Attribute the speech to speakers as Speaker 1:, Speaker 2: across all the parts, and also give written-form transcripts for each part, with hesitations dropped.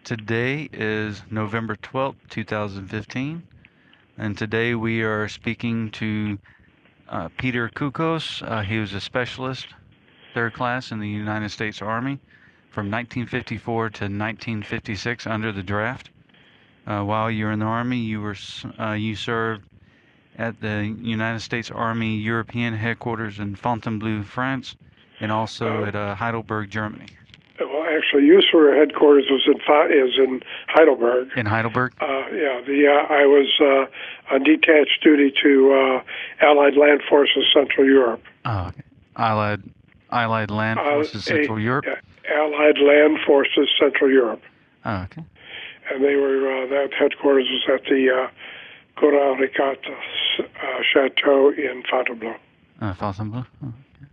Speaker 1: Today is November 12th, 2015, and today we are speaking to Peter Koukos. He was a specialist, third class in the United States Army from 1954 to 1956 under the draft. While you were in the Army, you served at the United States Army European headquarters in Fontainebleau, France, and also at Heidelberg, Germany.
Speaker 2: Well, actually, USAR headquarters is in Heidelberg.
Speaker 1: In Heidelberg?
Speaker 2: I was on detached duty to Allied Land Forces Central Europe.
Speaker 1: Oh, okay. Allied Land Forces Central Europe?
Speaker 2: Allied Land Forces Central Europe.
Speaker 1: Oh, okay.
Speaker 2: And they were, that headquarters was at the Grand Ricat Chateau in Fontainebleau.
Speaker 1: Fontainebleau? Oh, okay.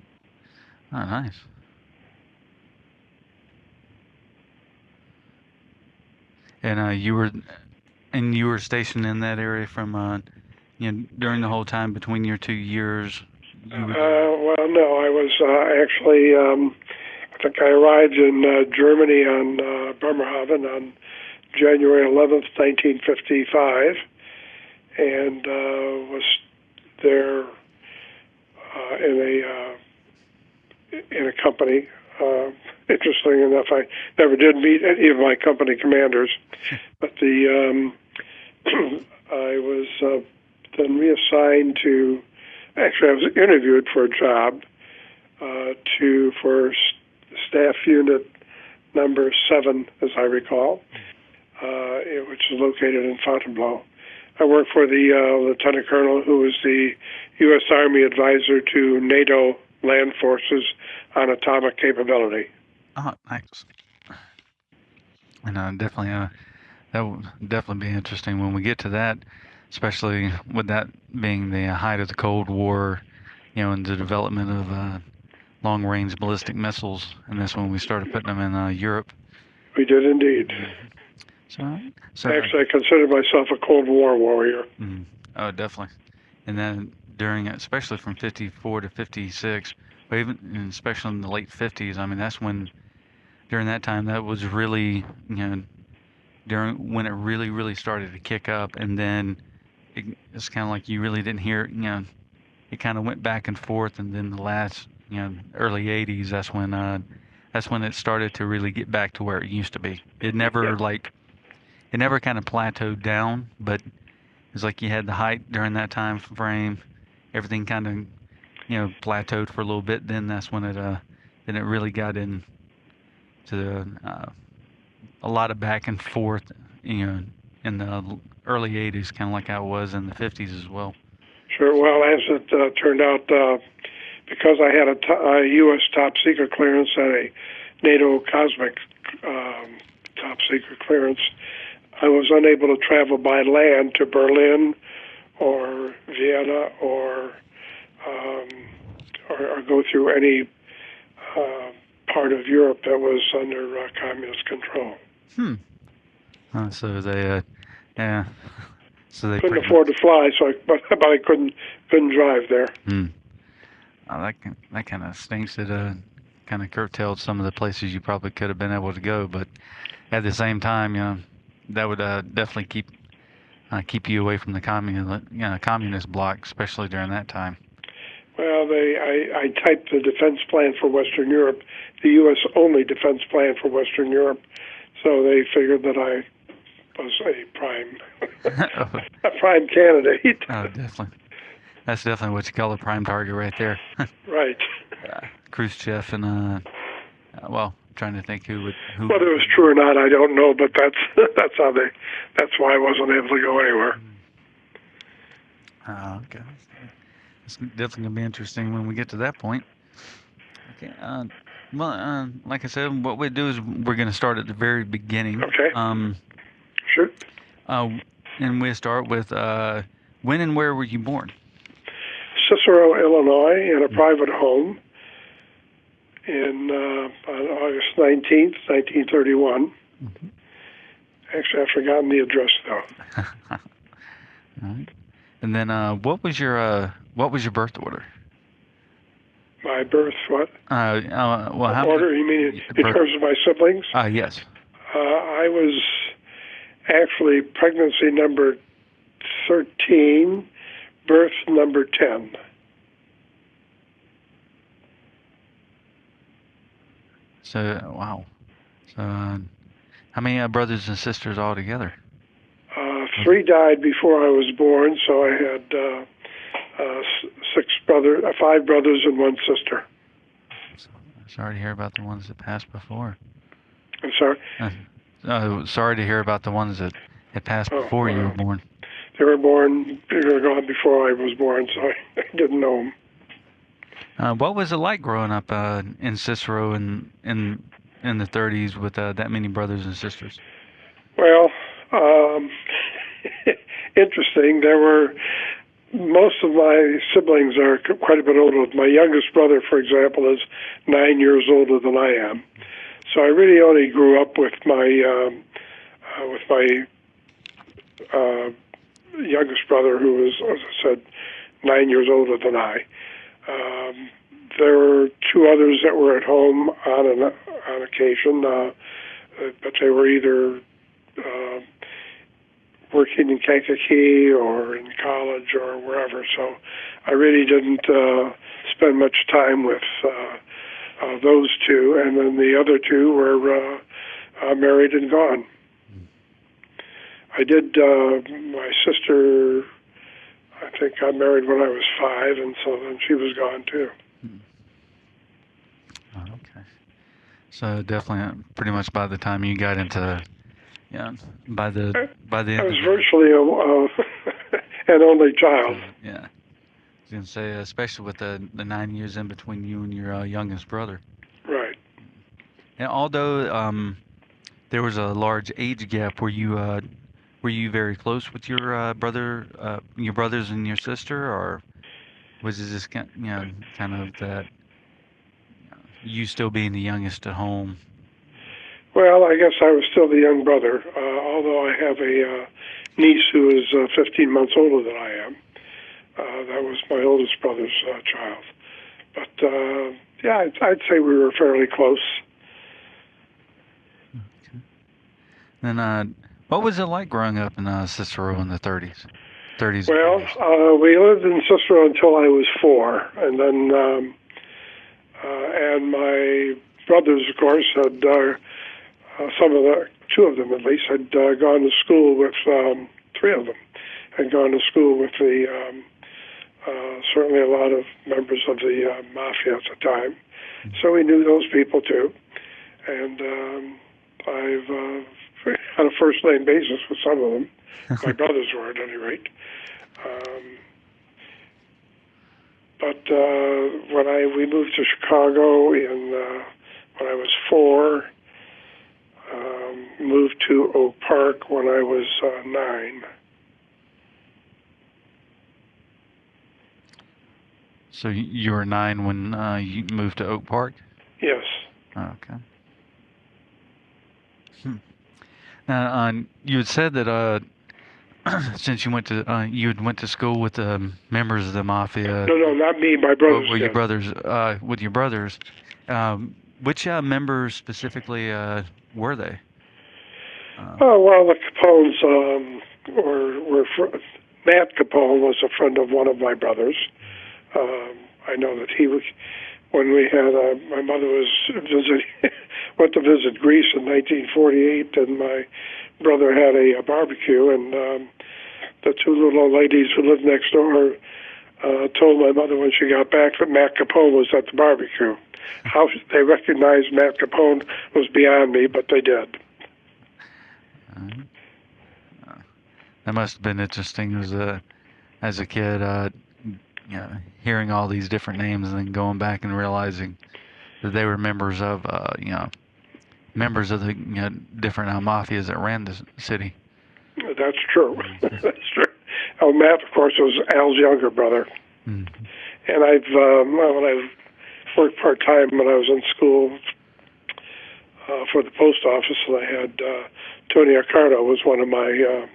Speaker 1: Oh, nice. And you were stationed in that area from during the whole time between your 2 years.
Speaker 2: Well, no, I was actually. I think I arrived in Germany on Bremerhaven on January 11th, 1955, and was there in a company. Interesting enough, I never did meet any of my company commanders, but I was then reassigned to. Actually, I was interviewed for a job for staff unit number 7, as I recall, which is located in Fontainebleau. I worked for the lieutenant colonel who was the U.S. Army advisor to NATO land forces on atomic capability.
Speaker 1: Oh, nice. And definitely, that would definitely be interesting when we get to that, especially with that being the height of the Cold War, and the development of long-range ballistic missiles, and that's when we started putting them in Europe.
Speaker 2: We did indeed.
Speaker 1: So
Speaker 2: actually, I consider myself a Cold War warrior.
Speaker 1: Mm-hmm. Oh, definitely. And then especially from 54 to 56, but even especially in the late 50s, I mean, that's when, during that time, that was really, during when it really, really started to kick up, and then it's kind of like you really didn't hear, it kind of went back and forth, and then the last, early 80s, that's when it started to really get back to where it used to be. It never it never kind of plateaued down, but it's like you had the height during that time frame, everything kind of, plateaued for a little bit. Then that's when then it really got into a lot of back and forth, in the early 80s, kind of like how it was in the 50s as well.
Speaker 2: Sure. Well, as it turned out, because I had a U.S. top secret clearance and a NATO cosmic top secret clearance, I was unable to travel by land to Berlin or Vienna or go through any part of Europe that was under communist control.
Speaker 1: So they, So they
Speaker 2: couldn't afford to fly, but I couldn't drive there.
Speaker 1: Oh, that kind of stinks. It kind of curtailed some of the places you probably could have been able to go, but at the same time, that would definitely keep you away from the communist bloc, especially during that time.
Speaker 2: Well, I typed the defense plan for Western Europe, the U.S. only defense plan for Western Europe, so they figured that I was a prime candidate.
Speaker 1: Oh, definitely. That's definitely what you call a prime target right there.
Speaker 2: Right.
Speaker 1: Khrushchev and I'm trying to think who.
Speaker 2: Whether it was true or not, I don't know, but that's why I wasn't able to go anywhere.
Speaker 1: Okay. It's definitely gonna be interesting when we get to that point. Okay. Like I said, what we do is we're gonna start at the very beginning.
Speaker 2: Okay. Sure.
Speaker 1: And we start with when and where were you born?
Speaker 2: Cicero, Illinois, in a private home on August 19th, 1931. Mm-hmm. Actually, I've forgotten the address, though.
Speaker 1: All right. And then what was your birth order?
Speaker 2: My birth what?
Speaker 1: Order?
Speaker 2: You mean in terms of my siblings?
Speaker 1: Yes.
Speaker 2: I I was actually pregnancy number 13, birth number 10.
Speaker 1: So, wow. So, how many brothers and sisters altogether?
Speaker 2: Three died before I was born, so I had five brothers and one sister.
Speaker 1: Sorry to hear about the ones that passed before.
Speaker 2: I'm sorry?
Speaker 1: Sorry to hear about the ones that had passed before you were born.
Speaker 2: They were gone before I was born, so I didn't know them.
Speaker 1: What was it like growing up in Cicero in the 30s with that many brothers and sisters?
Speaker 2: Well, interesting. Most of my siblings are quite a bit older. My youngest brother, for example, is 9 years older than I am. So I really only grew up with my youngest brother, who was, as I said, 9 years older than I. There were two others that were at home on occasion, but they were either working in Kankakee or in college or wherever. So I really didn't spend much time with those two. And then the other two were married and gone. I did, my sister, I think got married when I was 5, and so then she was gone too.
Speaker 1: Oh, okay. So definitely, pretty much by the time you got into, by the end.
Speaker 2: I was virtually an only child.
Speaker 1: Yeah. I was going to say, especially with the 9 years in between you and your youngest brother.
Speaker 2: Right.
Speaker 1: And although there was a large age gap, were you very close with your brothers and your sister, or was it just kind of that you still being the youngest at home?
Speaker 2: Well, I guess I was still the young brother, although I have a niece who is 15 months older than I am. That was my oldest brother's child. But, yeah, I'd say we were fairly close.
Speaker 1: Okay. Then, what was it like growing up in Cicero in the 30s?
Speaker 2: Well, we lived in Cicero until I was 4, and then, and my brothers, of course, had two of them at least, had gone to school with, 3 of them had gone to school with certainly a lot of members of the mafia at the time. So we knew those people too. And I've on a first-name basis with some of them. My brothers were, at any rate. But when we moved to Chicago when I was 4, moved to Oak Park when I was 9.
Speaker 1: So you were 9 when you moved to Oak Park?
Speaker 2: Yes.
Speaker 1: Okay. Now, you had said that since you went to school with members of the mafia.
Speaker 2: No, not me. My brothers.
Speaker 1: With your brothers. With your brothers, which members specifically were they?
Speaker 2: Well, the Capones were Matt Capone was a friend of one of my brothers. I know that he was, when we had, my mother went to visit Greece in 1948, and my brother had a barbecue, and the two little old ladies who lived next door told my mother when she got back that Matt Capone was at the barbecue. How they recognized Matt Capone was beyond me, but they did.
Speaker 1: That must have been interesting as a kid, hearing all these different names and then going back and realizing that they were members of the different mafias that ran the city.
Speaker 2: That's true. That's true. Oh, Matt, of course, was Al's younger brother. Mm-hmm. And when I worked part-time when I was in school for the post office, and I had Tony Accardo was one of my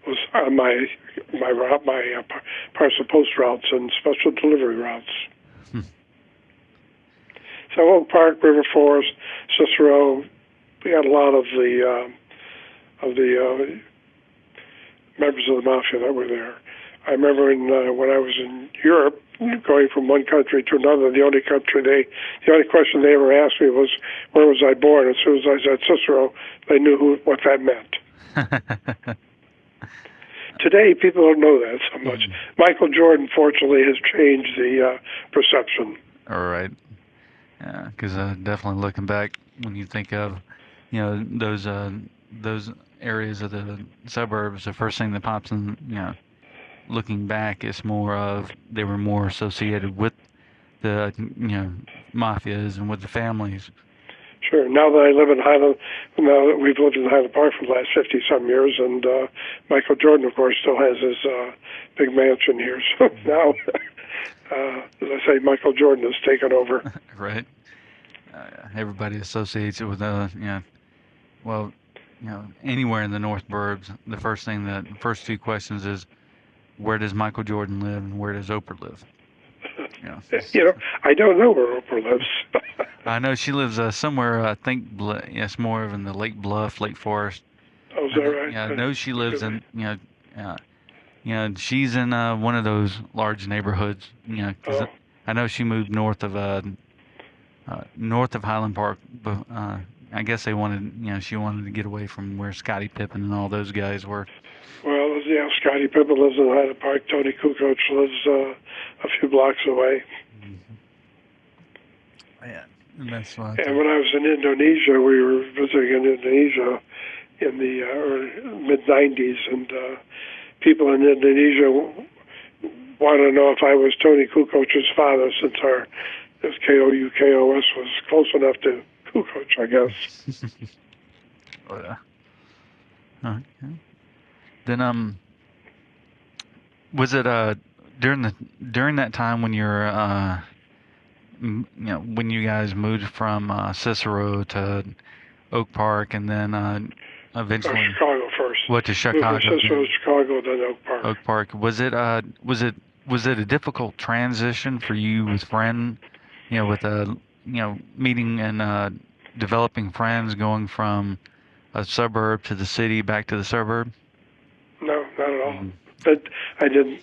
Speaker 2: was on my parcel post routes and special delivery routes. So Oak Park, River Forest, Cicero, we had a lot of the of the members of the mafia that were there. I remember when I was in Europe, going from one country to another, the only question they ever asked me was, where was I born? As soon as I said Cicero, they knew what that meant. Today, people don't know that so much. Michael Jordan, fortunately, has changed the perception.
Speaker 1: All right. Yeah, because definitely looking back, when you think of, those areas of the suburbs, the first thing that pops in, looking back, it's more of they were more associated with the, mafias and with the families.
Speaker 2: Sure. Now that I live in Highland, now that we've lived in Highland Park for the last 50-some years, and Michael Jordan, of course, still has his big mansion here. So now, as I say, Michael Jordan has taken over.
Speaker 1: Right. Everybody associates it with, anywhere in the North Burbs. The first two questions is, where does Michael Jordan live and where does Oprah live?
Speaker 2: I don't know where Oprah lives.
Speaker 1: I know she lives somewhere, I think, it's more of in the Lake Bluff, Lake Forest.
Speaker 2: Oh, is that right?
Speaker 1: Yeah, I know she lives in, she's in one of those large neighborhoods, 'cause I know she moved north of Highland Park, but I guess she wanted to get away from where Scottie Pippen and all those guys were.
Speaker 2: Well, yeah, Scottie Pippen lives in Highland Park. Tony Koukos lives a few blocks away.
Speaker 1: Yeah, and that's why.
Speaker 2: And when I was in Indonesia, we were visiting in Indonesia in the mid-'90s, and people in Indonesia wanted to know if I was Tony Koukos' father, since this Koukos was close enough to Koukos, I guess.
Speaker 1: Oh, yeah. Okay. Then was it during that time when you're when you guys moved from Cicero to Oak Park, and then eventually
Speaker 2: Chicago first.
Speaker 1: What, to Chicago?
Speaker 2: Moved from Cicero, Chicago, then Oak Park.
Speaker 1: Oak Park. Was it a difficult transition for you with with meeting and developing friends, going from a suburb to the city, back to the suburb?
Speaker 2: No, not at all. But I didn't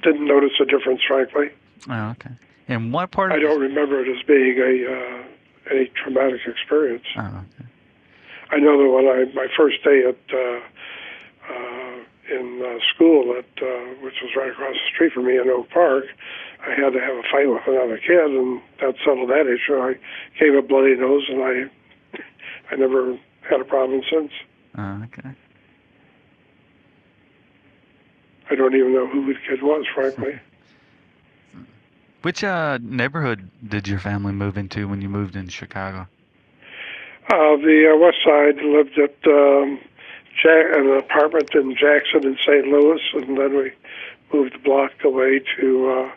Speaker 2: notice a difference, frankly.
Speaker 1: Oh, okay. And what part of
Speaker 2: I don't remember it as being a traumatic experience.
Speaker 1: Oh, okay.
Speaker 2: I know that when my first day in school, which was right across the street from me in Oak Park, I had to have a fight with another kid, and that settled that issue. I gave a bloody nose, and I never had a problem since.
Speaker 1: Oh, okay.
Speaker 2: I don't even know who the kid was, frankly.
Speaker 1: Which neighborhood did your family move into when you moved in Chicago?
Speaker 2: The West Side. Lived at an apartment in Jackson and St. Louis, and then we moved the block away to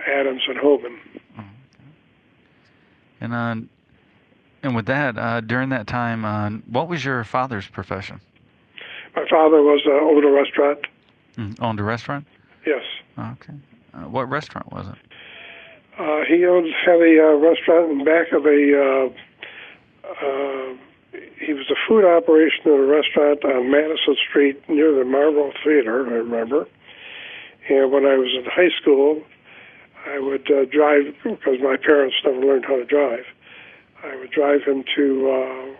Speaker 2: Adams and Holman.
Speaker 1: Oh, okay. And with that, during that time, what was your father's profession?
Speaker 2: My father owned a restaurant.
Speaker 1: Owned a restaurant?
Speaker 2: Yes.
Speaker 1: Oh, okay. What restaurant was it?
Speaker 2: He had a restaurant in back of he was a food operation at a restaurant on Madison Street near the Marlboro Theater, I remember. And when I was in high school, I would drive, because my parents never learned how to drive. I would drive him to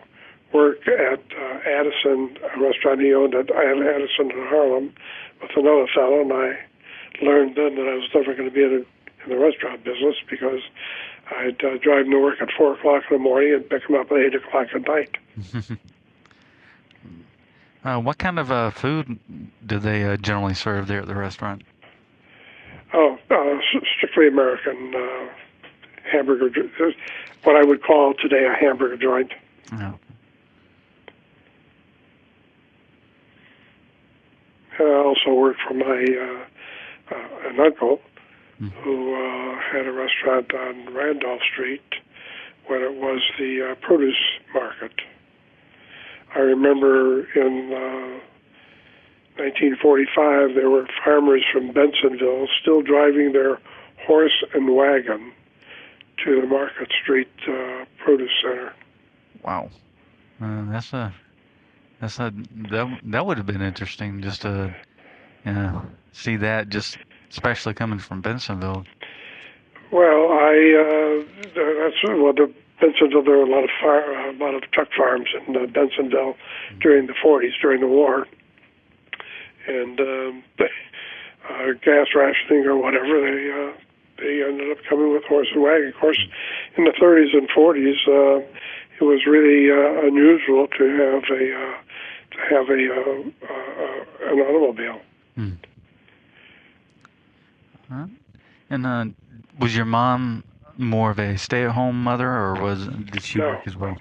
Speaker 2: work at Addison, a restaurant he owned at Addison in Harlem, with another fellow, and I learned then that I was never going to be in the restaurant business, because I'd drive him to work at 4 o'clock in the morning and pick him up at 8 o'clock at night.
Speaker 1: What kind of food do they generally serve there at the restaurant?
Speaker 2: Oh, strictly American hamburger, what I would call today a hamburger joint.
Speaker 1: Oh.
Speaker 2: I also worked for an uncle who had a restaurant on Randolph Street when it was the produce market. I remember in 1945 there were farmers from Bensonville still driving their horse and wagon to the Market Street produce center.
Speaker 1: Wow, that's That's a, that would have been interesting just to see that, just especially coming from Bensonville.
Speaker 2: Well, that's well, the Bensonville. There were a lot of truck farms in Bensonville during the 40s, during the war, and gas rationing or whatever. They ended up coming with horse and wagon. Of course, in the 30s and 40s, it was really unusual to have an automobile.
Speaker 1: Hmm. Huh? And was your mom more of a stay-at-home mother, or did she
Speaker 2: No,
Speaker 1: work as well?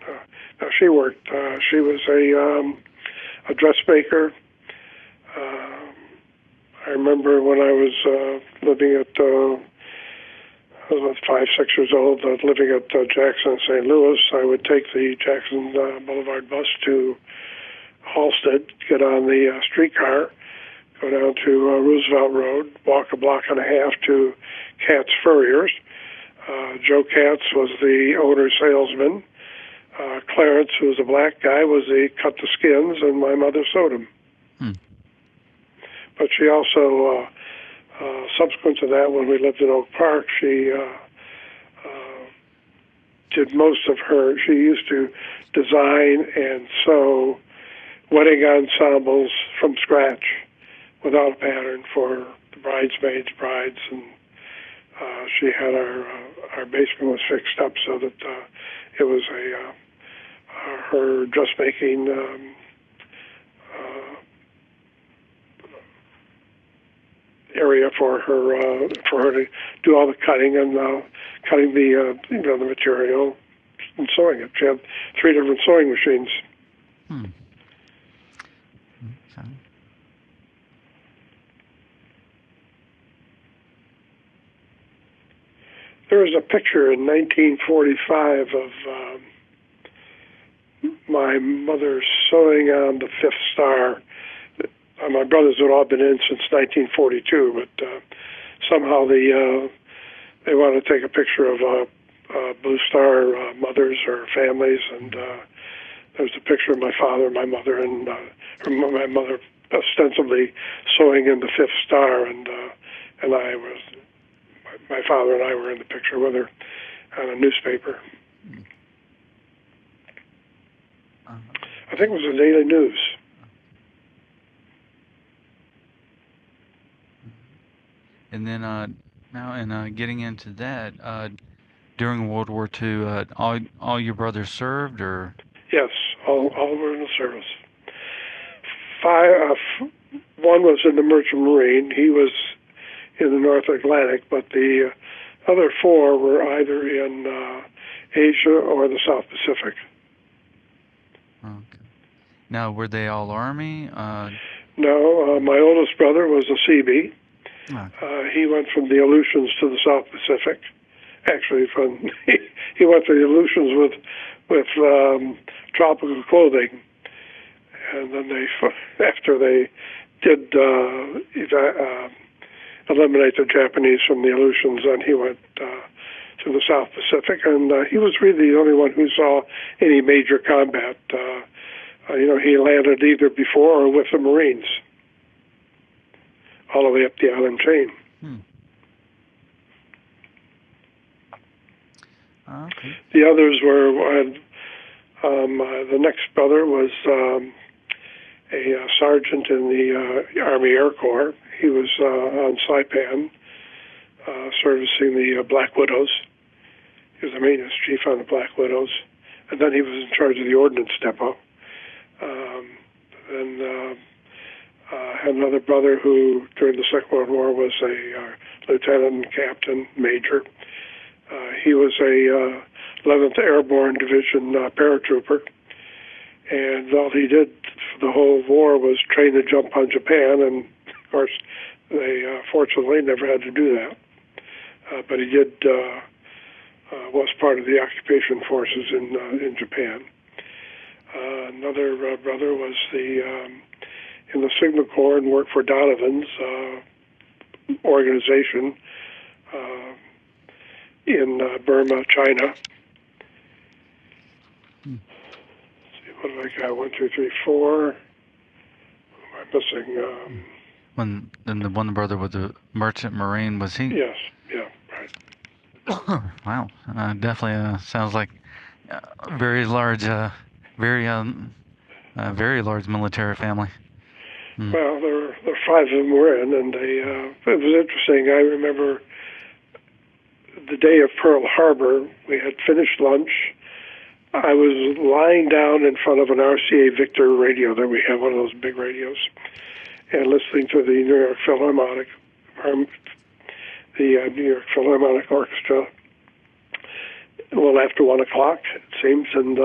Speaker 2: no, she worked. She was a dressmaker. Uh, I remember when I was living at, I was about 5, 6 years old, living at Jackson, St. Louis. I would take the Jackson Boulevard bus to Halstead, get on the streetcar, go down to Roosevelt Road, walk a block and a half to Katz Furriers. Joe Katz was the owner salesman. Clarence, who was a black guy, was the cut the skins, and my mother sewed them.
Speaker 1: Hmm.
Speaker 2: But she also, subsequent to that, when we lived in Oak Park, she did most of her. She used to design and sew wedding ensembles from scratch, without a pattern, for the bridesmaids, brides, and she had our basement was fixed up so that it was her dressmaking area for her to do all the cutting and cutting the material and sewing it. She had 3 different sewing machines.
Speaker 1: Hmm. Okay.
Speaker 2: There was a picture in 1945 of my mother sewing on the 5th star. My brothers had all been in since 1942, but somehow they wanted to take a picture of Blue Star mothers or families, and there was a picture of my father, my mother, and my mother ostensibly sewing in the 5th star, and I was. My father and I were in the picture with her on a newspaper. I think it was the Daily News.
Speaker 1: And then now, and getting into that, during World War II, all your brothers served, or?
Speaker 2: Yes, all were in the service. One was in the Merchant Marine. He was in the North Atlantic, but the other 4 were either in Asia or the South Pacific.
Speaker 1: Okay. Now, were they all Army?
Speaker 2: No, my oldest brother was a Seabee.
Speaker 1: Okay.
Speaker 2: He went from the Aleutians to the South Pacific. Actually, he went to the Aleutians with tropical clothing, and then after they did eliminate the Japanese from the Aleutians, and he went to the South Pacific, and he was really the only one who saw any major combat. He landed either before or with the Marines, all the way up the island chain.
Speaker 1: Okay.
Speaker 2: The others were, the next brother was a sergeant in the Army Air Corps. He was on Saipan, servicing the Black Widows. He was the maintenance chief on the Black Widows. And then he was in charge of the Ordnance Depot. Had another brother who, during the Second World War, was a lieutenant, captain, major. He was a 11th Airborne Division paratrooper. And all he did for the whole war was train to jump on Japan, and of course, they fortunately never had to do that. But he did was part of the occupation forces in Japan. Another brother was in the Signal Corps and worked for Donovan's organization in Burma, China. See what did I got? 1, 2, 3, 4. Who am I missing?
Speaker 1: When then the one brother with the merchant marine, was he?
Speaker 2: Yes, yeah, right.
Speaker 1: Wow, definitely sounds like a very large, very very large military family. Mm.
Speaker 2: Well, there 5 of them were in, and they. It was interesting. I remember the day of Pearl Harbor. We had finished lunch. I was lying down in front of an RCA Victor radio that we have, one of those big radios, and listening to the New York Philharmonic, New York Philharmonic Orchestra. Well, after 1 o'clock, it seems, and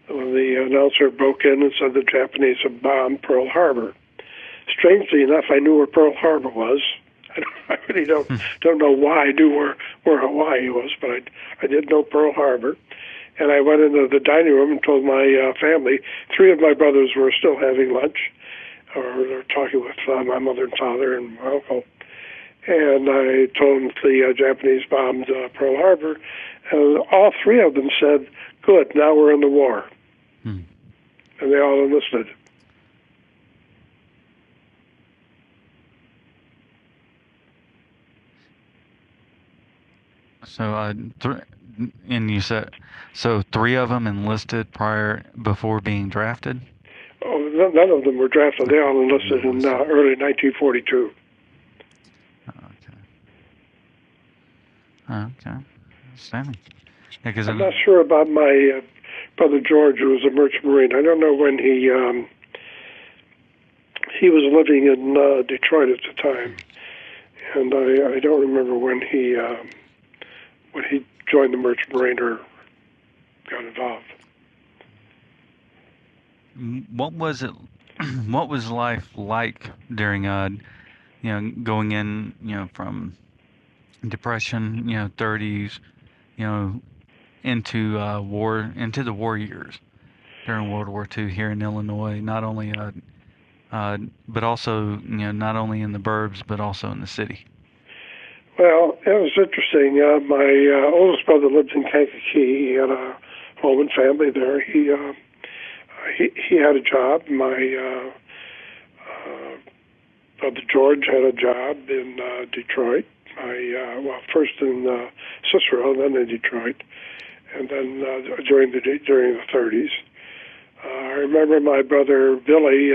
Speaker 2: when the announcer broke in and said the Japanese had bombed Pearl Harbor. Strangely enough, I knew where Pearl Harbor was. I really don't know why I knew where Hawaii was, but I did know Pearl Harbor. And I went into the dining room and told my family. 3 of my brothers were still having lunch, or they were talking with my mother and father and my uncle. And I told them the Japanese bombed Pearl Harbor, and all 3 of them said, "Good, now we're in the war." And they all enlisted.
Speaker 1: So, and you said, so 3 of them enlisted before being drafted?
Speaker 2: Oh, none of them were drafted. They all enlisted in early 1942.
Speaker 1: Okay. Outstanding. Yeah, 'cause
Speaker 2: I'm not sure about my brother George, who was a merchant marine. I don't know when he was living in Detroit at the time, and I don't remember when he joined the merchant marine or got involved.
Speaker 1: What was it? What was life like during going in, from Depression, 30s, into into the war years during World War II here in Illinois, not only but also, not only in the burbs but also in the city.
Speaker 2: Well, it was interesting. My oldest brother lived in Kankakee. He had a home and family there. He had a job. My brother George had a job in Detroit. First in Cicero, then in Detroit, and then during the 30s. I remember my brother Billy,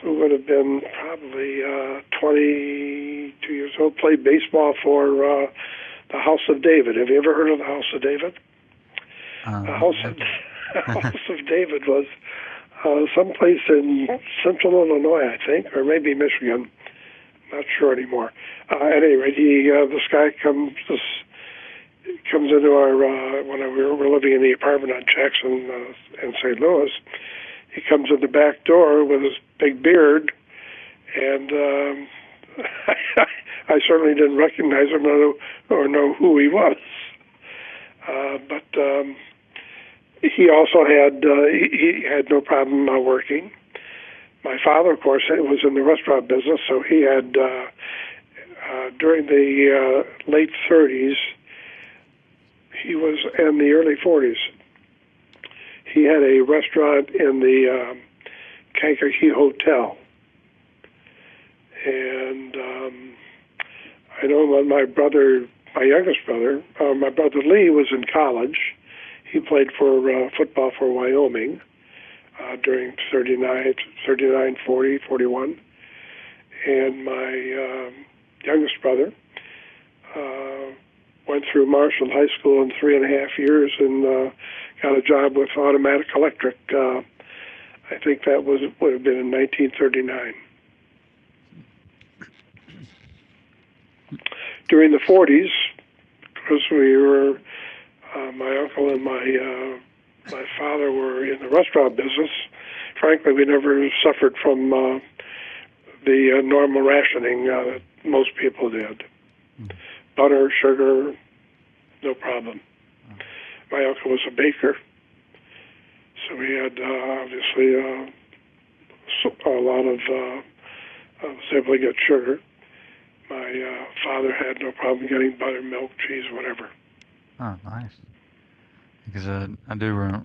Speaker 2: who would have been probably 22 years old, played baseball for the House of David. Have you ever heard of the House of David? The House of David was someplace in central Illinois, I think, or maybe Michigan. Not sure anymore. At any rate, this guy comes into our when we were living in the apartment on Jackson in St. Louis. He comes in the back door with his big beard, and I certainly didn't recognize him or know who he was. But he also he had no problem working. My father, of course, was in the restaurant business, so he had, during the late 30s, he was in the early 40s. He had a restaurant in the Kankakee Hotel. And I know when my youngest brother, my brother Lee was in college. He played for football for Wyoming. During 39, 40, 41. And my youngest brother went through Marshall High School in 3.5 years and got a job with Automatic Electric. I think that would have been in 1939. During the 40s, because we were, my uncle and my father were in the restaurant business. Frankly, we never suffered from the normal rationing that most people did. Butter, sugar, no problem. My uncle was a baker, so we had obviously a lot of was able to get sugar. My father had no problem getting butter, milk, cheese, whatever.
Speaker 1: Oh, nice. because I do remember,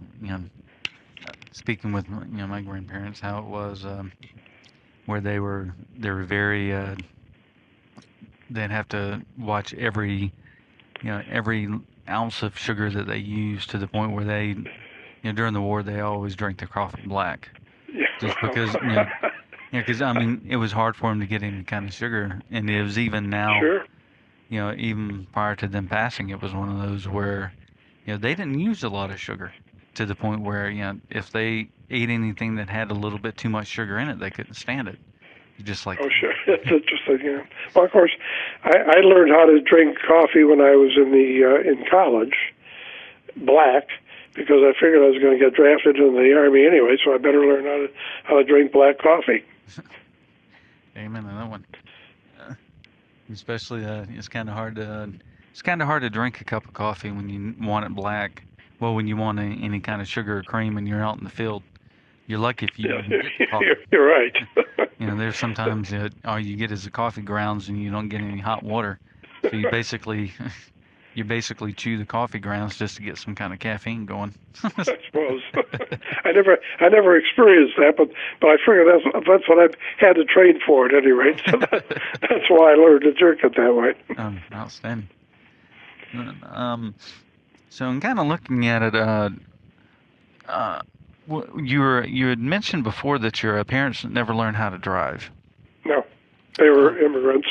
Speaker 1: speaking with my grandparents, how it was where they were very they'd have to watch every ounce of sugar that they used to the point where during the war they always drank their coffee black just because because I mean it was hard for them to get any kind of sugar, and it was even now,
Speaker 2: Sure.
Speaker 1: even prior to them passing, it was one of those where they didn't use a lot of sugar to the point where if they ate anything that had a little bit too much sugar in it, they couldn't stand it. Just like,
Speaker 2: Oh, sure. That's interesting. Yeah. Well, of course, I learned how to drink coffee when I was in college, black, because I figured I was going to get drafted into the army anyway, so I better learn how to drink black coffee.
Speaker 1: amen to that one. Uh, Especially, it's kind of hard to drink a cup of coffee when you want it black. Well, when you want any kind of sugar or cream and you're out in the field, you're lucky if you
Speaker 2: Yeah,
Speaker 1: even get the coffee.
Speaker 2: you're right.
Speaker 1: There's sometimes all you get is the coffee grounds and you don't get any hot water. So you basically you basically chew the coffee grounds just to get some kind of caffeine going.
Speaker 2: I suppose. I never experienced that, but I figure that's what I had to train for at any rate. So that's why I learned to drink it that way.
Speaker 1: Outstanding. Um, so I'm kind of looking at it. Uh, you had mentioned before that your parents never learned how to drive.
Speaker 2: No, they were immigrants.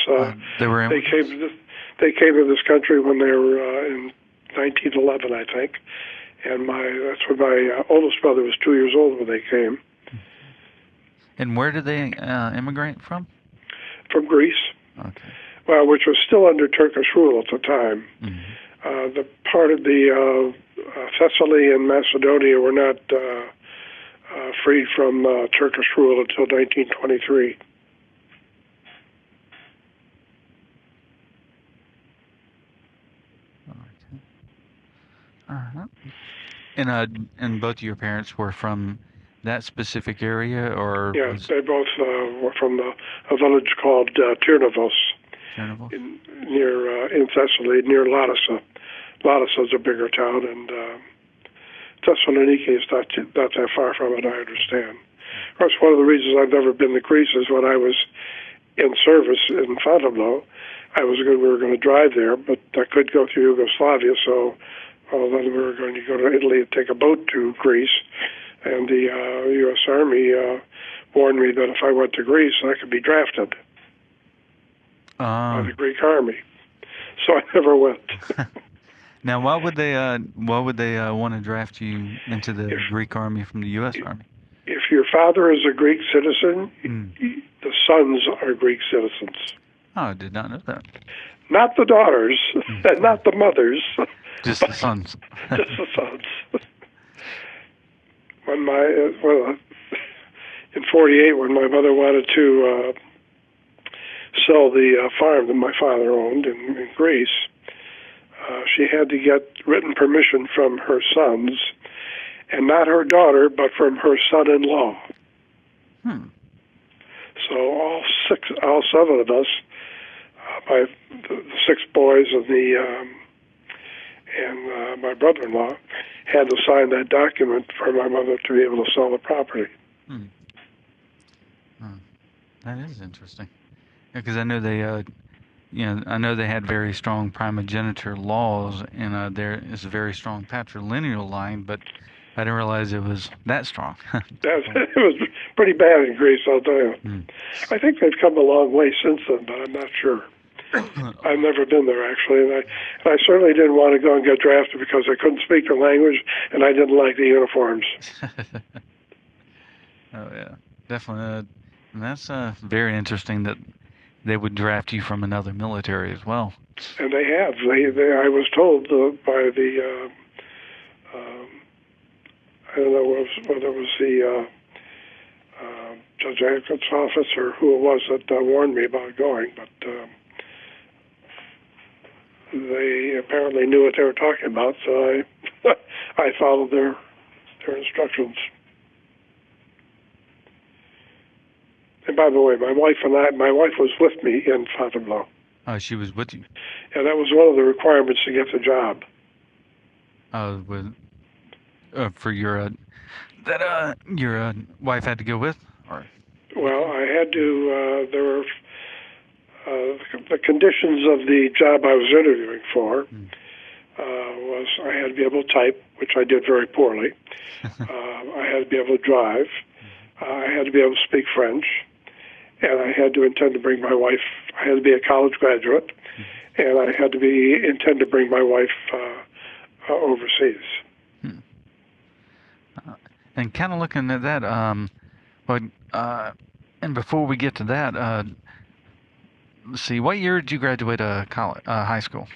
Speaker 1: They were
Speaker 2: They came
Speaker 1: immigrants.
Speaker 2: to this. They came to this country when they were in 1911, I think, and that's when my oldest brother was 2 years old when they came
Speaker 1: And where did they immigrate from?
Speaker 2: from Greece.
Speaker 1: Okay.
Speaker 2: Well, which was still under Turkish rule at the time.
Speaker 1: Mm-hmm.
Speaker 2: The part of the Thessaly and Macedonia were not freed from Turkish rule until 1923.
Speaker 1: Okay. Uh-huh. And both of your parents were from that specific area, or
Speaker 2: Yeah,
Speaker 1: was
Speaker 2: they both were from a village called Tyrnavos
Speaker 1: Chernobyl?
Speaker 2: in Thessaly, near Larissa. Larissa is a bigger town, and Thessaloniki is not that far from it, I understand. Of course, one of the reasons I've never been to Greece is when I was in service in Fontainebleau, we were going to drive there, but I could go through Yugoslavia, so then we were going to go to Italy and take a boat to Greece, and the U.S. Army warned me that if I went to Greece, I could be drafted by the Greek Army. So I never went.
Speaker 1: Now, why would they want to draft you into the
Speaker 2: If
Speaker 1: Greek army from the U.S. Army?
Speaker 2: if your father is a Greek citizen, the sons are Greek citizens.
Speaker 1: Oh, I did not know that.
Speaker 2: Not the daughters, and not the mothers,
Speaker 1: Just the sons.
Speaker 2: just the sons. When in '48, when my mother wanted to sell the farm that my father owned in Greece, she had to get written permission from her sons, and not her daughter, but from her son-in-law. So all seven of us, the six boys and my brother-in-law, had to sign that document for my mother to be able to sell the property.
Speaker 1: That is interesting. Because I know they had very strong primogeniture laws, and there is a very strong patrilineal line, but I didn't realize it was that strong.
Speaker 2: It was pretty bad in Greece, I'll tell you. I think they've come a long way since then, but I'm not sure. I've never been there, actually, and I certainly didn't want to go and get drafted because I couldn't speak the language, and I didn't like the uniforms.
Speaker 1: Oh yeah, definitely. And that's very interesting that they would draft you from another military as well.
Speaker 2: And they have. I was told by the, I don't know whether it was the Judge Advocate's office or who it was that warned me about going, but they apparently knew what they were talking about, so I followed their instructions. And by the way, my wife was with me in Fontainebleau.
Speaker 1: Oh, she was with you.
Speaker 2: And that was one of the requirements to get the job.
Speaker 1: With for your wife had to go with
Speaker 2: Well,
Speaker 1: you?
Speaker 2: I had to. There were the conditions of the job I was interviewing for.
Speaker 1: Mm.
Speaker 2: Was I had to be able to type, which I did very poorly. I had to be able to drive. I had to be able to speak French, and I had to intend to bring my wife. I had to be a college graduate, and I had to intend to bring my wife overseas.
Speaker 1: Hmm. And kind of looking at that, but and before we get to that, let's see, what year did you graduate high school?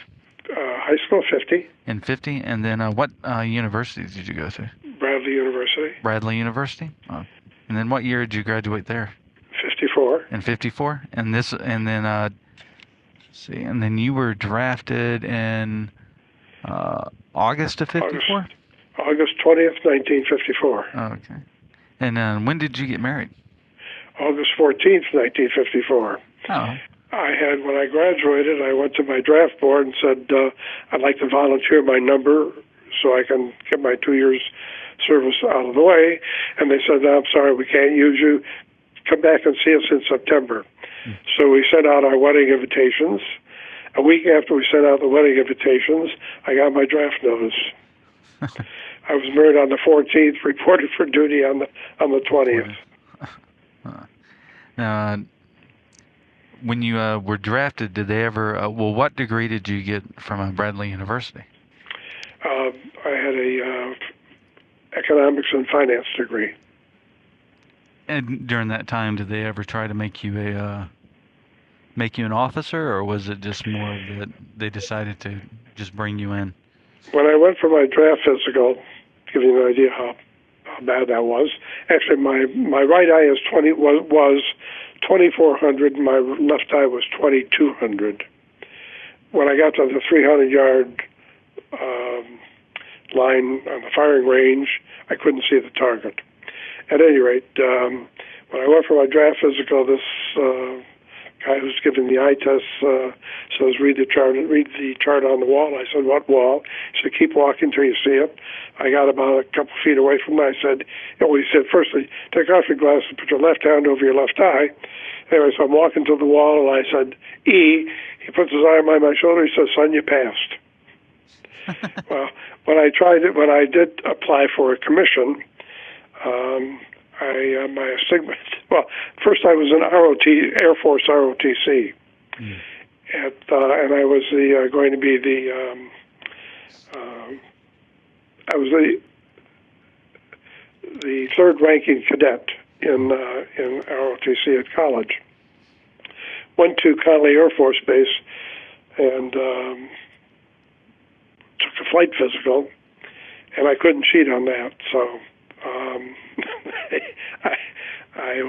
Speaker 2: High school 50,
Speaker 1: In 50, and then what universities did you go to?
Speaker 2: Bradley University,
Speaker 1: Bradley University. And then what year did you graduate there?
Speaker 2: 54.
Speaker 1: In 54, and then see, and then you were drafted in August of 54.
Speaker 2: August 20th, 1954.
Speaker 1: Okay. And when did you get married?
Speaker 2: August 14th, 1954.
Speaker 1: Oh.
Speaker 2: When I graduated, I went to my draft board and said, I'd like to volunteer my number so I can get my 2 years service out of the way. And they said, no, I'm sorry, we can't use you. Come back and see us in September. So we sent out our wedding invitations. A week after we sent out the wedding invitations, I got my draft notice. I was married on the 14th, reported for duty on the 20th.
Speaker 1: When you were drafted, did they ever? What degree did you get from Bradley University?
Speaker 2: I had a economics and finance degree.
Speaker 1: And during that time, did they ever try to make you an officer, or was it just more that they decided to just bring you in?
Speaker 2: When I went for my draft physical, to give you an idea how bad that was, actually my right eye was 2,400, and my left eye was 2,200. When I got to the 300-yard line on the firing range, I couldn't see the target. At any rate, when I went for my draft physical, this guy who's giving the eye test says, read the chart on the wall. I said, what wall? He said, keep walking till you see it. I got about a couple feet away from it. I said, he said, firstly, take off your glasses, put your left hand over your left eye. Anyway, so I'm walking to the wall, and I said, E. He puts his arm on my shoulder. He says, son, you passed. Well, when I did apply for a commission, my astigmat. Well, first I was an Air Force ROTC, and I was going to be I was the third ranking cadet in ROTC at college. Went to Connolly Air Force Base and took a flight physical, and I couldn't cheat on that, so. I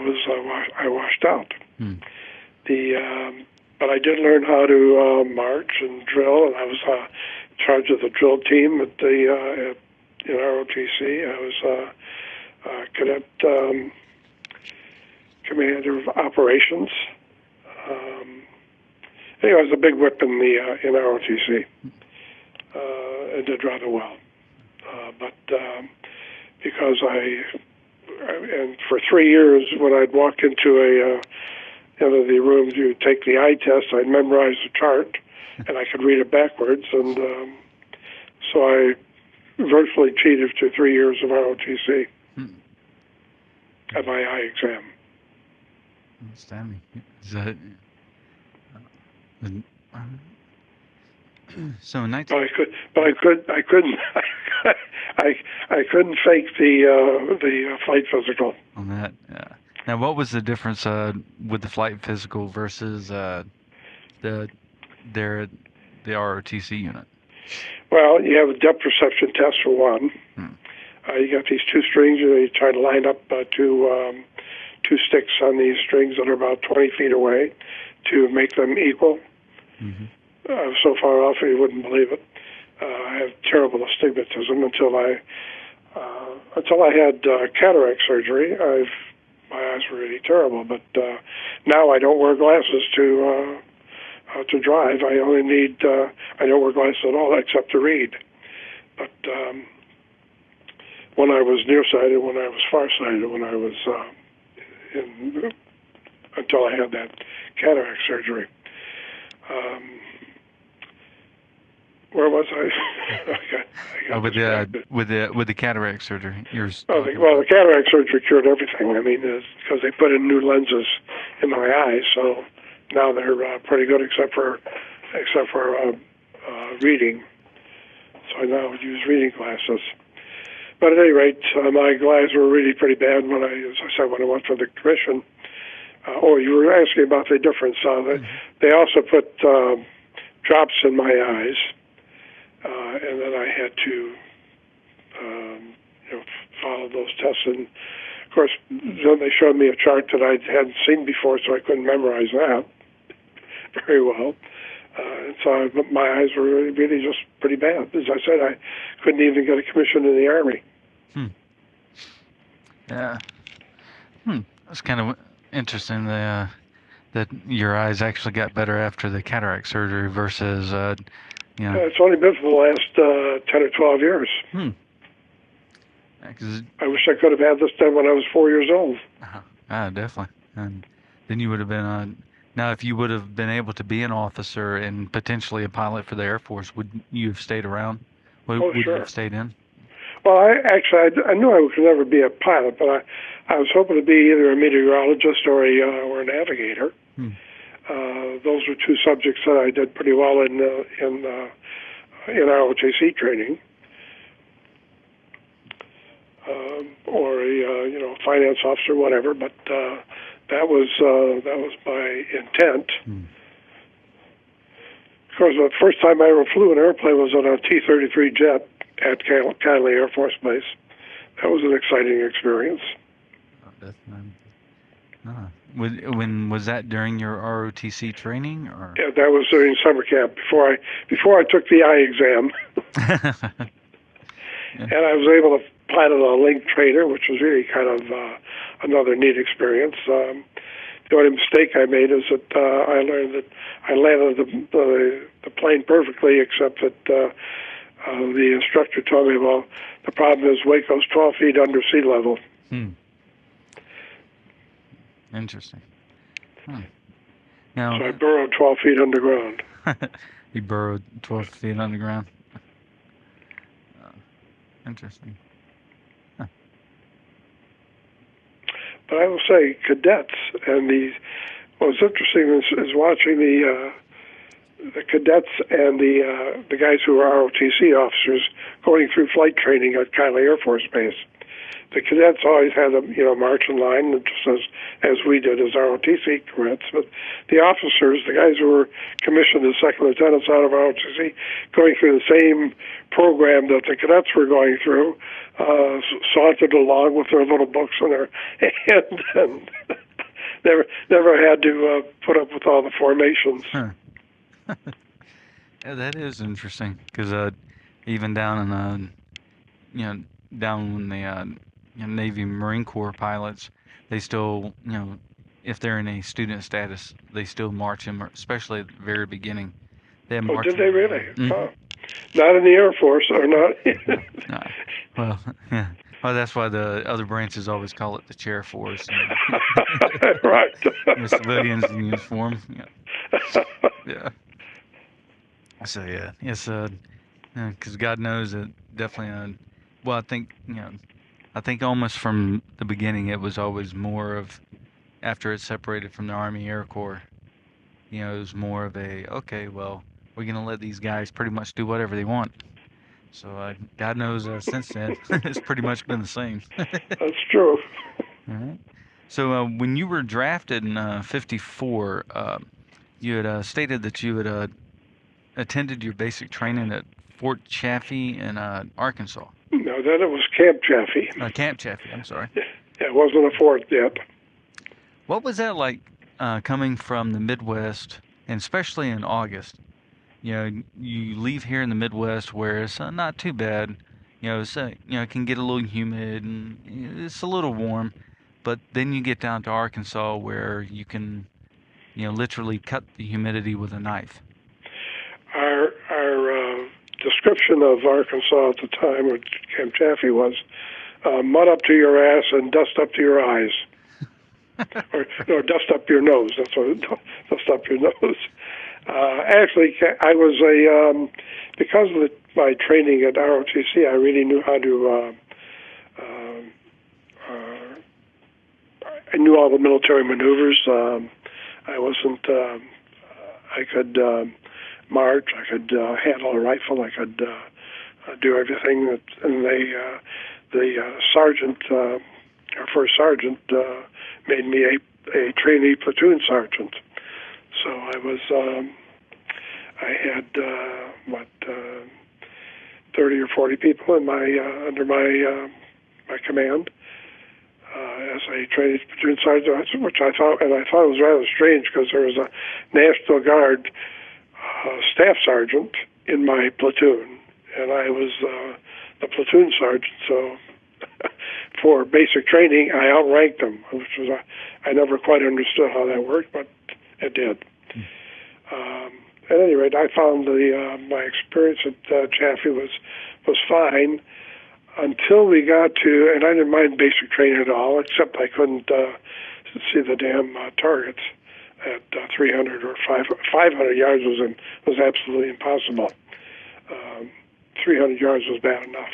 Speaker 2: washed out. But I did learn how to march and drill, and I was in charge of the drill team at in ROTC. I was cadet commander of operations. Anyway, I was a big whip in ROTC. I did rather well, but. Because and for 3 years, when I'd walk into the room to take the eye test, I'd memorize the chart, and I could read it backwards, and so I virtually cheated through 3 years of ROTC at my eye exam.
Speaker 1: Outstanding. Is that so? In 19.
Speaker 2: I couldn't. I couldn't fake the flight physical.
Speaker 1: On that, yeah. Now, what was the difference with the flight physical versus the ROTC unit?
Speaker 2: Well, you have a depth perception test for one. You got these two strings, and you try to line up two sticks on these strings that are about 20 feet away to make them equal. So far off, you wouldn't believe it. I have terrible astigmatism until I had cataract surgery. My eyes were really terrible, but now I don't wear glasses to drive. I don't wear glasses at all except to read. But when I was nearsighted, when I was farsighted, when I was until I had that cataract surgery. Where was I? I got distracted.
Speaker 1: With the cataract surgery,
Speaker 2: the cataract surgery cured everything. I mean, because they put in new lenses in my eyes, so now they're pretty good, except for reading. So I now use reading glasses. But at any rate, my eyes were really pretty bad when as I said, when I went for the commission. You were asking about the difference. They also put drops in my eyes, and then I had to follow those tests. And of course, then they showed me a chart that I hadn't seen before, so I couldn't memorize that very well. And so my eyes were really just pretty bad. As I said, I couldn't even get a commission in the Army.
Speaker 1: Yeah. That's kind of interesting. That your eyes actually got better after the cataract surgery versus,
Speaker 2: It's only been for the last 10 or 12 years.
Speaker 1: Yeah,
Speaker 2: I wish I could have had this done when I was 4 years old.
Speaker 1: Definitely. And then you would have been now, if you would have been able to be an officer and potentially a pilot for the Air Force, would you have stayed around? Would
Speaker 2: sure.
Speaker 1: you have stayed in?
Speaker 2: Well, I knew I could never be a pilot, but I was hoping to be either a meteorologist or a navigator. Those were two subjects that I did pretty well in ROTC training, or a finance officer, whatever. But that was my intent. Of course, the first time I ever flew an airplane was on a T-33 jet at Connally Air Force Base. That was an exciting experience.
Speaker 1: When was that, during your ROTC training, or?
Speaker 2: Yeah, that was during summer camp before I took the eye exam. And I was able to pilot a Link trainer, which was really kind of another neat experience. The only mistake I made is that I learned that I landed the plane perfectly, except that the instructor told me, well, the problem is Waco's 12 feet under sea level.
Speaker 1: Interesting. Now,
Speaker 2: so I burrowed 12 feet underground.
Speaker 1: You burrowed 12 feet underground? Interesting.
Speaker 2: But I will say, cadets and what's interesting is watching the cadets and the guys who are ROTC officers going through flight training at Connally Air Force Base. The cadets always had a march in line, just as we did as ROTC cadets. But the officers, the guys who were commissioned as second lieutenants out of ROTC, going through the same program that the cadets were going through, sauntered along with their little books in their hand, and never had to put up with all the formations.
Speaker 1: Yeah, that is interesting, because even down in down when the Navy Marine Corps pilots, they still, if they're in a student status, they still march them, especially at the very beginning.
Speaker 2: Did they really? Oh. Not in the Air Force, or not?
Speaker 1: No. Well, yeah. Well, that's why the other branches always call it the chair force.
Speaker 2: Right.
Speaker 1: Civilians in uniform. Yeah. So yeah, yes, because God knows that definitely. Well, I think almost from the beginning it was always more of, after it separated from the Army Air Corps, it was more of a, okay, well, we're gonna let these guys pretty much do whatever they want. So God knows since then it's pretty much been the same.
Speaker 2: That's true.
Speaker 1: All right. So when you were drafted in '54, you had stated that you had attended your basic training at Fort Chaffee in Arkansas.
Speaker 2: No, then it was Camp Chaffee.
Speaker 1: Camp Chaffee, I'm sorry.
Speaker 2: Yeah, it wasn't a fort yet.
Speaker 1: What was that like, coming from the Midwest, and especially in August? You leave here in the Midwest where it's not too bad. It can get a little humid and it's a little warm, but then you get down to Arkansas where you can, literally cut the humidity with a knife.
Speaker 2: Our description of Arkansas at the time, or Camp Chaffee, was mud up to your ass and dust up to your eyes. Or no, dust up your nose. That's what. Dust up your nose. Actually, I was because of my training at ROTC, I really knew how to. I knew all the military maneuvers. I wasn't. I could march. I could handle a rifle. I could do everything. And the sergeant, our first sergeant, made me a trainee platoon sergeant. So I was. I had 30 or 40 people in my under my command as a trainee platoon sergeant, which I thought was rather strange because there was a National Guard staff sergeant in my platoon, and I was the platoon sergeant. So for basic training, I outranked them, which was I never quite understood how that worked, but it did. At any rate, I found my experience at Chaffee was fine until we got to, and I didn't mind basic training at all, except I couldn't see the damn targets at 300 or 500 yards was absolutely impossible. 300 yards was bad enough.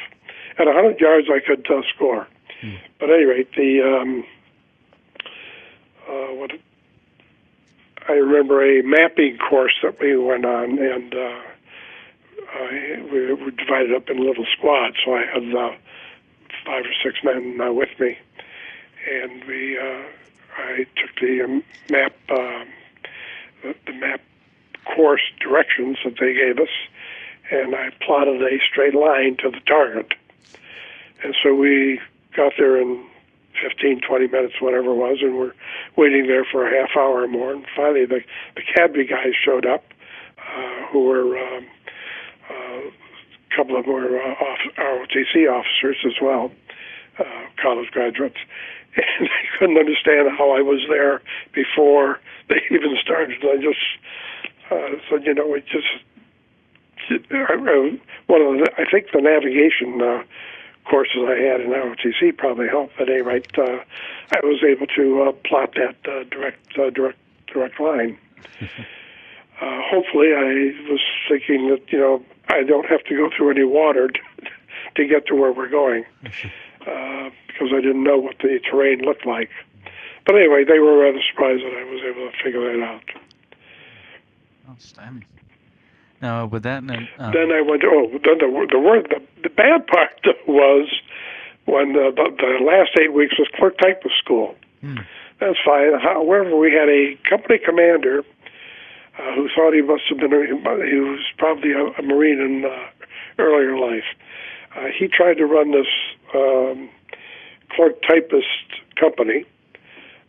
Speaker 2: At 100 yards, I could score. But at any rate, I remember a mapping course that we went on, and we were divided up in little squads. So I had 5 or 6 men with me, and I took the map course directions that they gave us, and I plotted a straight line to the target. And so we got there in 15, 20 minutes, whatever it was, and we're waiting there for a half hour or more. And finally, the cavalry guys showed up, who were a couple of them were ROTC officers as well, college graduates. And I couldn't understand how I was there before they even started. I just said, it just I think the navigation courses I had in ROTC probably helped. At any rate, I was able to plot that direct line. Hopefully, I was thinking that I don't have to go through any water to get to where we're going, because I didn't know what the terrain looked like. But anyway, they were rather surprised that I was able to figure that out.
Speaker 1: Outstanding. Now, with that,
Speaker 2: then I went. The bad part was when the last 8 weeks was clerk typist school. That's fine. However, we had a company commander who thought he must have been. He was probably a Marine in earlier life. He tried to run this clerk typist company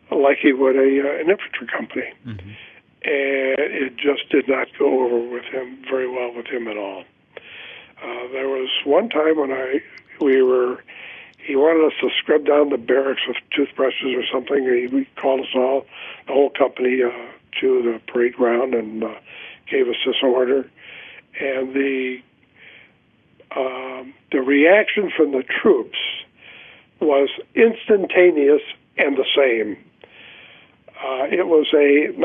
Speaker 2: like he would an infantry company. And it just did not go over very well with him at all. There was one time when he wanted us to scrub down the barracks with toothbrushes or something. He called us all, the whole company, to the parade ground and gave us this order. And the reaction from the troops was instantaneous and the same. It was it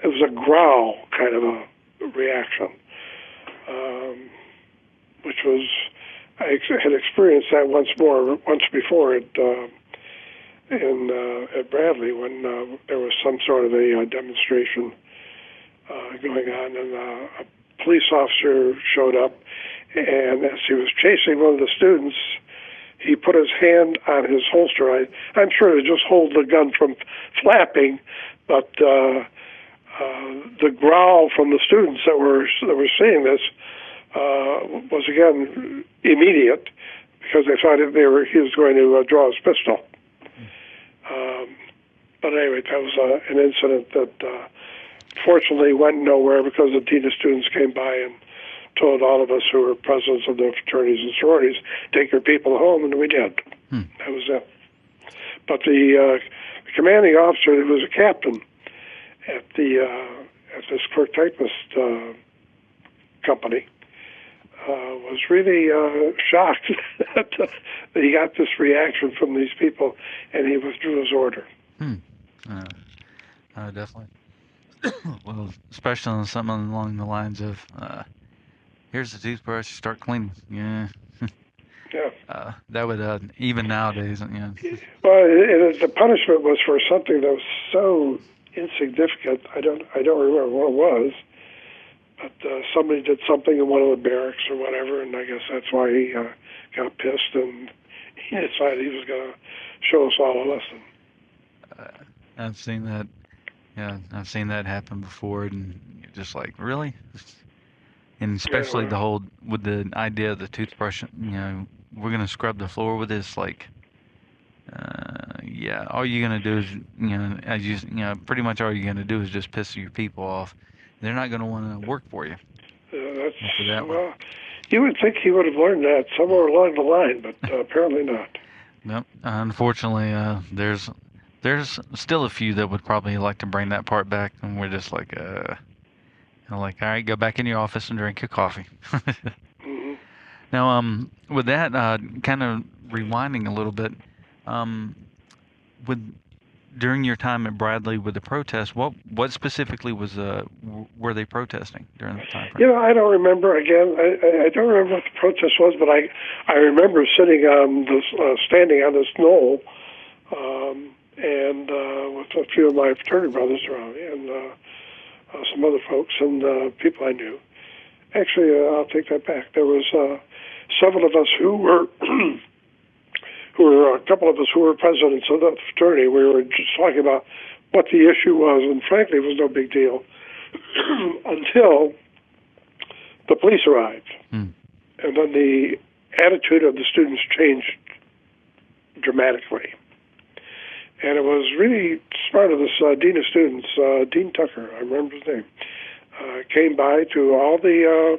Speaker 2: was a growl kind of a reaction, which was, I had experienced that once before at Bradley when there was some sort of a demonstration going on, and a police officer showed up, and as he was chasing one of the students, he put his hand on his holster. I'm sure to just hold the gun from flapping, but the growl from the students that were seeing this was again immediate, because they thought he was going to draw his pistol. But anyway, that was an incident that fortunately went nowhere, because the dean of students came by and told all of us who were presidents of the fraternities and sororities, take your people home, and we did. That was it. But the commanding officer, who was a captain at this clerk typist company, was really shocked that he got this reaction from these people, and he withdrew his order.
Speaker 1: Definitely. Well, especially on something along the lines of, here's the toothbrush, start cleaning. Yeah.
Speaker 2: Yeah.
Speaker 1: That would, even nowadays,
Speaker 2: Well, the punishment was for something that was so insignificant. I don't remember what it was, but somebody did something in one of the barracks or whatever, and I guess that's why he got pissed, and he decided he was going to show us all a lesson.
Speaker 1: I've seen that. Yeah, I've seen that happen before, and you're just like, really? And especially the whole with the idea of the toothbrush. We're gonna scrub the floor with this. Like, yeah, all you're gonna do is, pretty much all you're gonna do is just piss your people off. They're not gonna want to work for you.
Speaker 2: Well, you would think he would have learned that somewhere along the line, but apparently not.
Speaker 1: Nope. Unfortunately, there's still a few that would probably like to bring that part back, and we're just like, all right, go back in your office and drink your coffee.
Speaker 2: Mm-hmm.
Speaker 1: Now, with that, kind of rewinding a little bit, during your time at Bradley with the protests, what specifically were they protesting during that time frame?
Speaker 2: I don't remember. Again, I don't remember what the protest was, but I remember sitting on this, standing on this knoll, and with a few of my fraternity brothers around me, and some other folks and people I knew. Actually, I'll take that back. There was several of us who were, a couple of us who were presidents of the fraternity. We were just talking about what the issue was, and frankly, it was no big deal until the police arrived. And then the attitude of the students changed dramatically. And it was really smart of this dean of students, Dean Tucker, I remember his name, came by to all the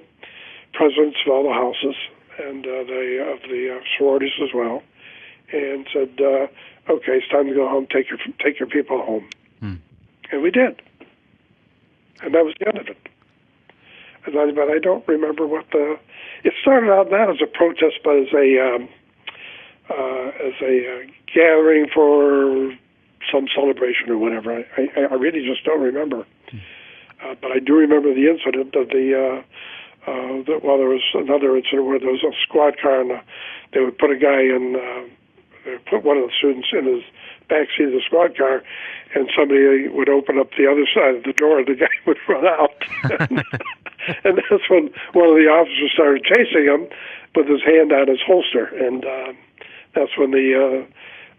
Speaker 2: presidents of all the houses and of the sororities as well, and said, "Okay, it's time to go home. Take your people home." And we did, and that was the end of it. But I don't remember what it started out not as a protest, but as a gathering for some celebration or whatever. I really just don't remember. But I do remember the incident of there was another incident where there was a squad car and they would put a guy in, they would put one of the students in his backseat of the squad car, and somebody would open up the other side of the door, and the guy would run out. And that's when one of the officers started chasing him with his hand on his holster, and that's when the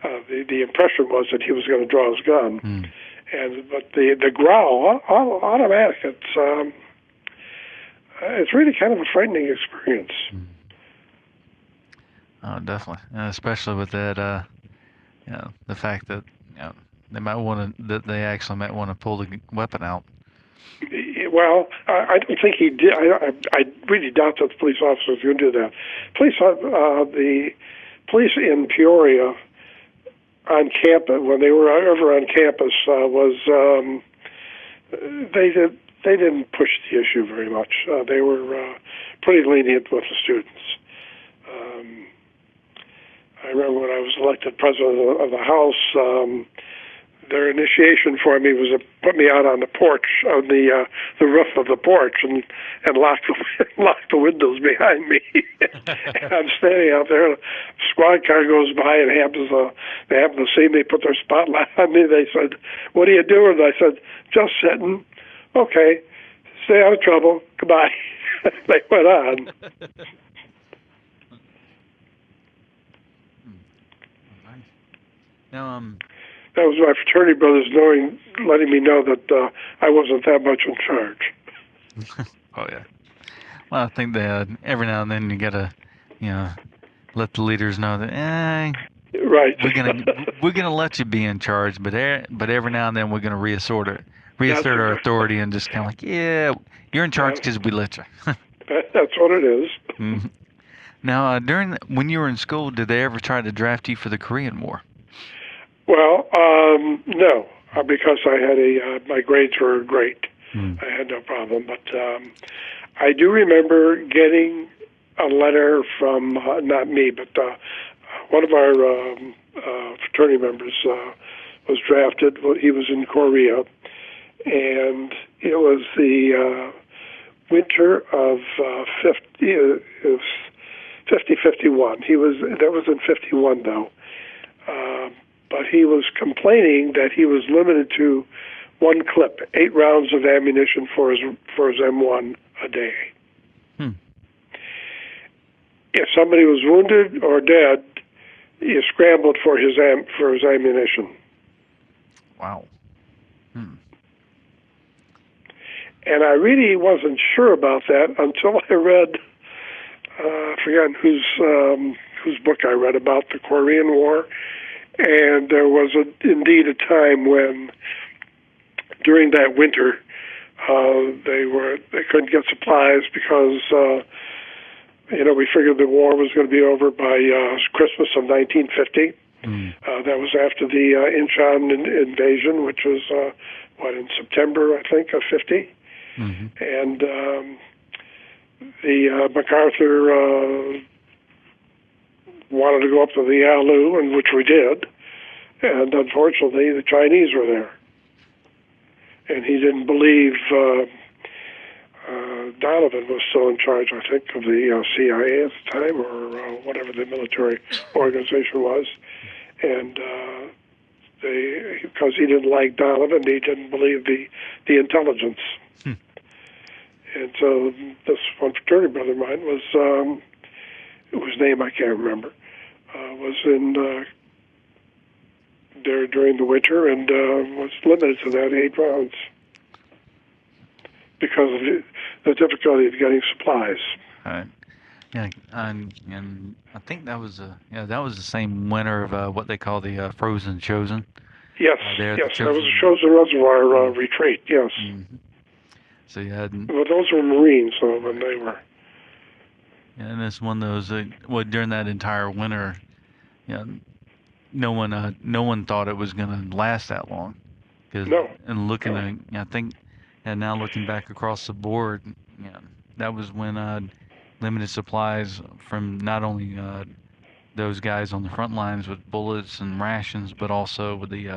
Speaker 2: impression was that he was going to draw his gun. But the growl, automatic. It's really kind of a frightening experience.
Speaker 1: Oh, definitely, especially with that, the fact that they actually might want to pull the weapon out.
Speaker 2: Well, I don't think he did. I really doubt that the police officers would do that. The police in Peoria on campus, when they were ever on campus, they didn't push the issue very much. They were pretty lenient with the students. I remember when I was elected president of the House, their initiation for me was to put me out on the porch, on the roof of the porch, and lock the windows behind me. And I'm standing out there, a squad car goes by and they happen to see me, put their spotlight on me. They said, "What are you doing?" I said, "Just sitting." "Okay, stay out of trouble. Goodbye." They went on.
Speaker 1: Now,
Speaker 2: that was my fraternity brothers letting me know that I wasn't that much in charge.
Speaker 1: Oh yeah. Well, I think that every now and then you gotta, let the leaders know that,
Speaker 2: right.
Speaker 1: we're gonna let you be in charge, but every now and then we're gonna reassert our authority and just kind of like, yeah, you're in charge because we let you.
Speaker 2: That's what it is.
Speaker 1: Mm-hmm. Now, when you were in school, did they ever try to draft you for the Korean War?
Speaker 2: Well, no, because I had my grades were great. I had no problem. But I do remember getting a letter from not me, but one of our fraternity members was drafted. He was in Korea, and it was the winter of 50-51. That was in 51 though. But he was complaining that he was limited to one clip, 8 rounds of ammunition for his M1 a day. If somebody was wounded or dead, he scrambled for his ammunition.
Speaker 1: Wow.
Speaker 2: And I really wasn't sure about that until I read, I forgot whose book I read about the Korean War. And there was indeed a time when, during that winter, they couldn't get supplies because we figured the war was going to be over by Christmas of 1950. That was after the Incheon invasion, which was in September, I think, of 50. And the MacArthur wanted to go up to the Yalu, and which we did, and unfortunately the Chinese were there, and he didn't believe Donovan was still in charge, I think, of the CIA at the time, or whatever the military organization was, and because he didn't like Donovan, he didn't believe the intelligence. And so this one fraternity brother of mine was, whose name I can't remember, was in there during the winter and was limited to that 8 rounds because of the difficulty of getting supplies.
Speaker 1: Right. Yeah, and I think that was the same winter of what they call the Frozen Chosen.
Speaker 2: Yes, yes, that was a Chosen Reservoir retreat. Yes.
Speaker 1: So you had.
Speaker 2: Well, those were Marines, so when they were.
Speaker 1: Yeah, and it's one of those. During that entire winter, no one thought it was going to last that long.
Speaker 2: No.
Speaker 1: And looking at, I think, and now looking back across the board, that was when limited supplies from not only those guys on the front lines with bullets and rations, but also with the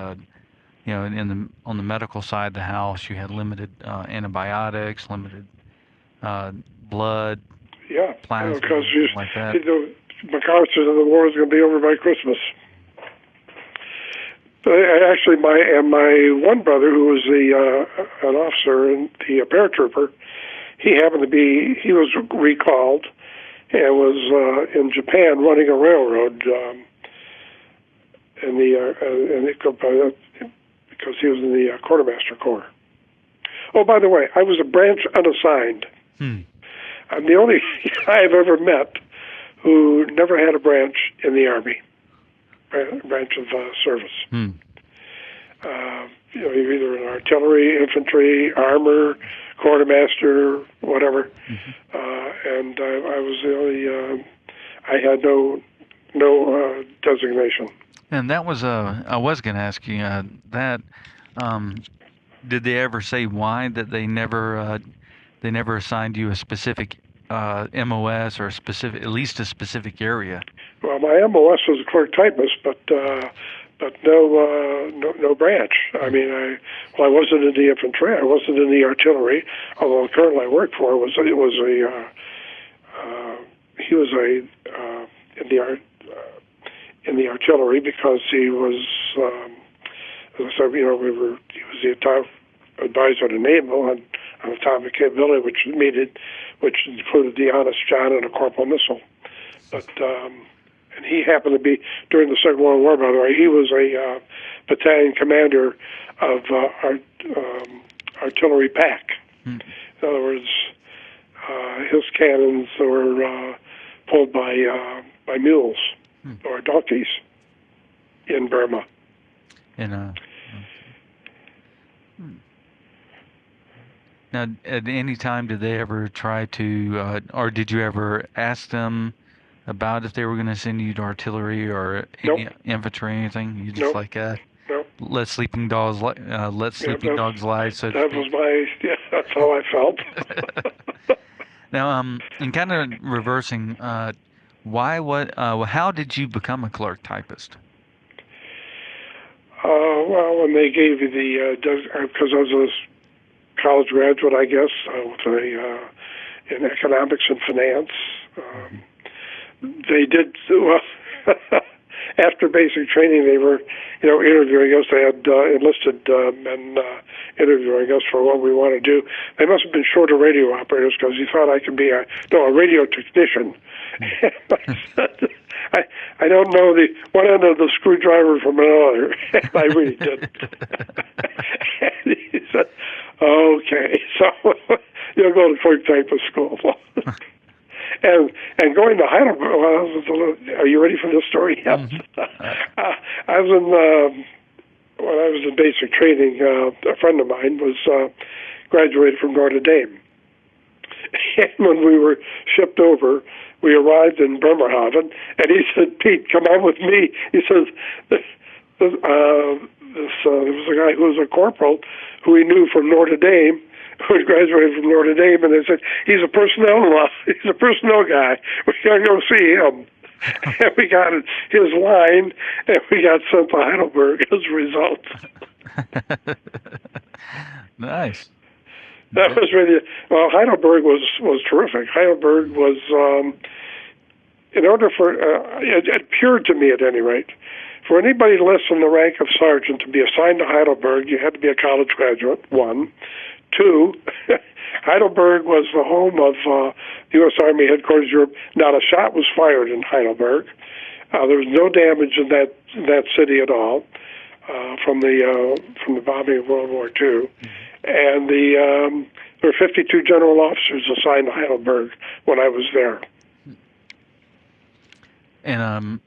Speaker 1: on the medical side of the house, you had limited antibiotics, limited blood, plasma,
Speaker 2: because
Speaker 1: like that.
Speaker 2: MacArthur said the war is going to be over by Christmas. But actually, my one brother, who was an officer and the paratrooper, he was recalled and was in Japan running a railroad because he was in the quartermaster corps. Oh, by the way, I was a branch unassigned. I'm the only guy I've ever met who never had a branch in the Army, branch of service. You're either in artillery, infantry, armor, quartermaster, whatever. And I was the only. I had no designation.
Speaker 1: And that was I was going to ask you that. Did they ever say why that they never assigned you a specific MOS or at least a specific area?
Speaker 2: Well, my MOS was a clerk typist, but no branch. I mean, I wasn't in the infantry. I wasn't in the artillery. Although the colonel I worked for he was in the artillery because he was, as I said, he was the top advisor to naval on atomic capability, which included the Honest John and a Corporal missile. But and he happened to be during the Second World War. By the way, he was a battalion commander of artillery pack. In other words, his cannons were pulled by mules or donkeys in Burma.
Speaker 1: Now, at any time, did they ever try to, or did you ever ask them about if they were going to send you to artillery or infantry or anything? You just let sleeping dogs lie.
Speaker 2: That was that's how I felt.
Speaker 1: Now, and kind of reversing, how did you become a clerk typist?
Speaker 2: Well, when they gave you the, because I was a college graduate, I guess, with in economics and finance. They did well. After basic training, they were, interviewing us. They had enlisted men interviewing us for what we want to do. They must have been short of radio operators because he thought I could be a radio technician. I don't know the one end of the screwdriver from another. I really didn't. And he said, "Okay, so you'll go to clerk type of school." And going to Heidelberg. Well, are you ready for this story? Yep. I was in when I was in basic training. A friend of mine was graduated from Notre Dame, and when we were shipped over, we arrived in Bremerhaven, and he said, "Pete, come on with me." He says, there was a guy who was a corporal who he knew from Notre Dame, who had graduated from Notre Dame, and they said, he's a personnel guy. We're going to go see him. And we got his line, and we got sent to Heidelberg as a result.
Speaker 1: Nice.
Speaker 2: That was really, well, Heidelberg was terrific. Heidelberg was, in order for, it appeared to me at any rate, for anybody less than the rank of sergeant to be assigned to Heidelberg, you had to be a college graduate, one. Two, Heidelberg was the home of the U.S. Army headquarters Europe. Not a shot was fired in Heidelberg. There was no damage in that city at all from the bombing of World War II. And there were 52 general officers assigned to Heidelberg when I was there.
Speaker 1: And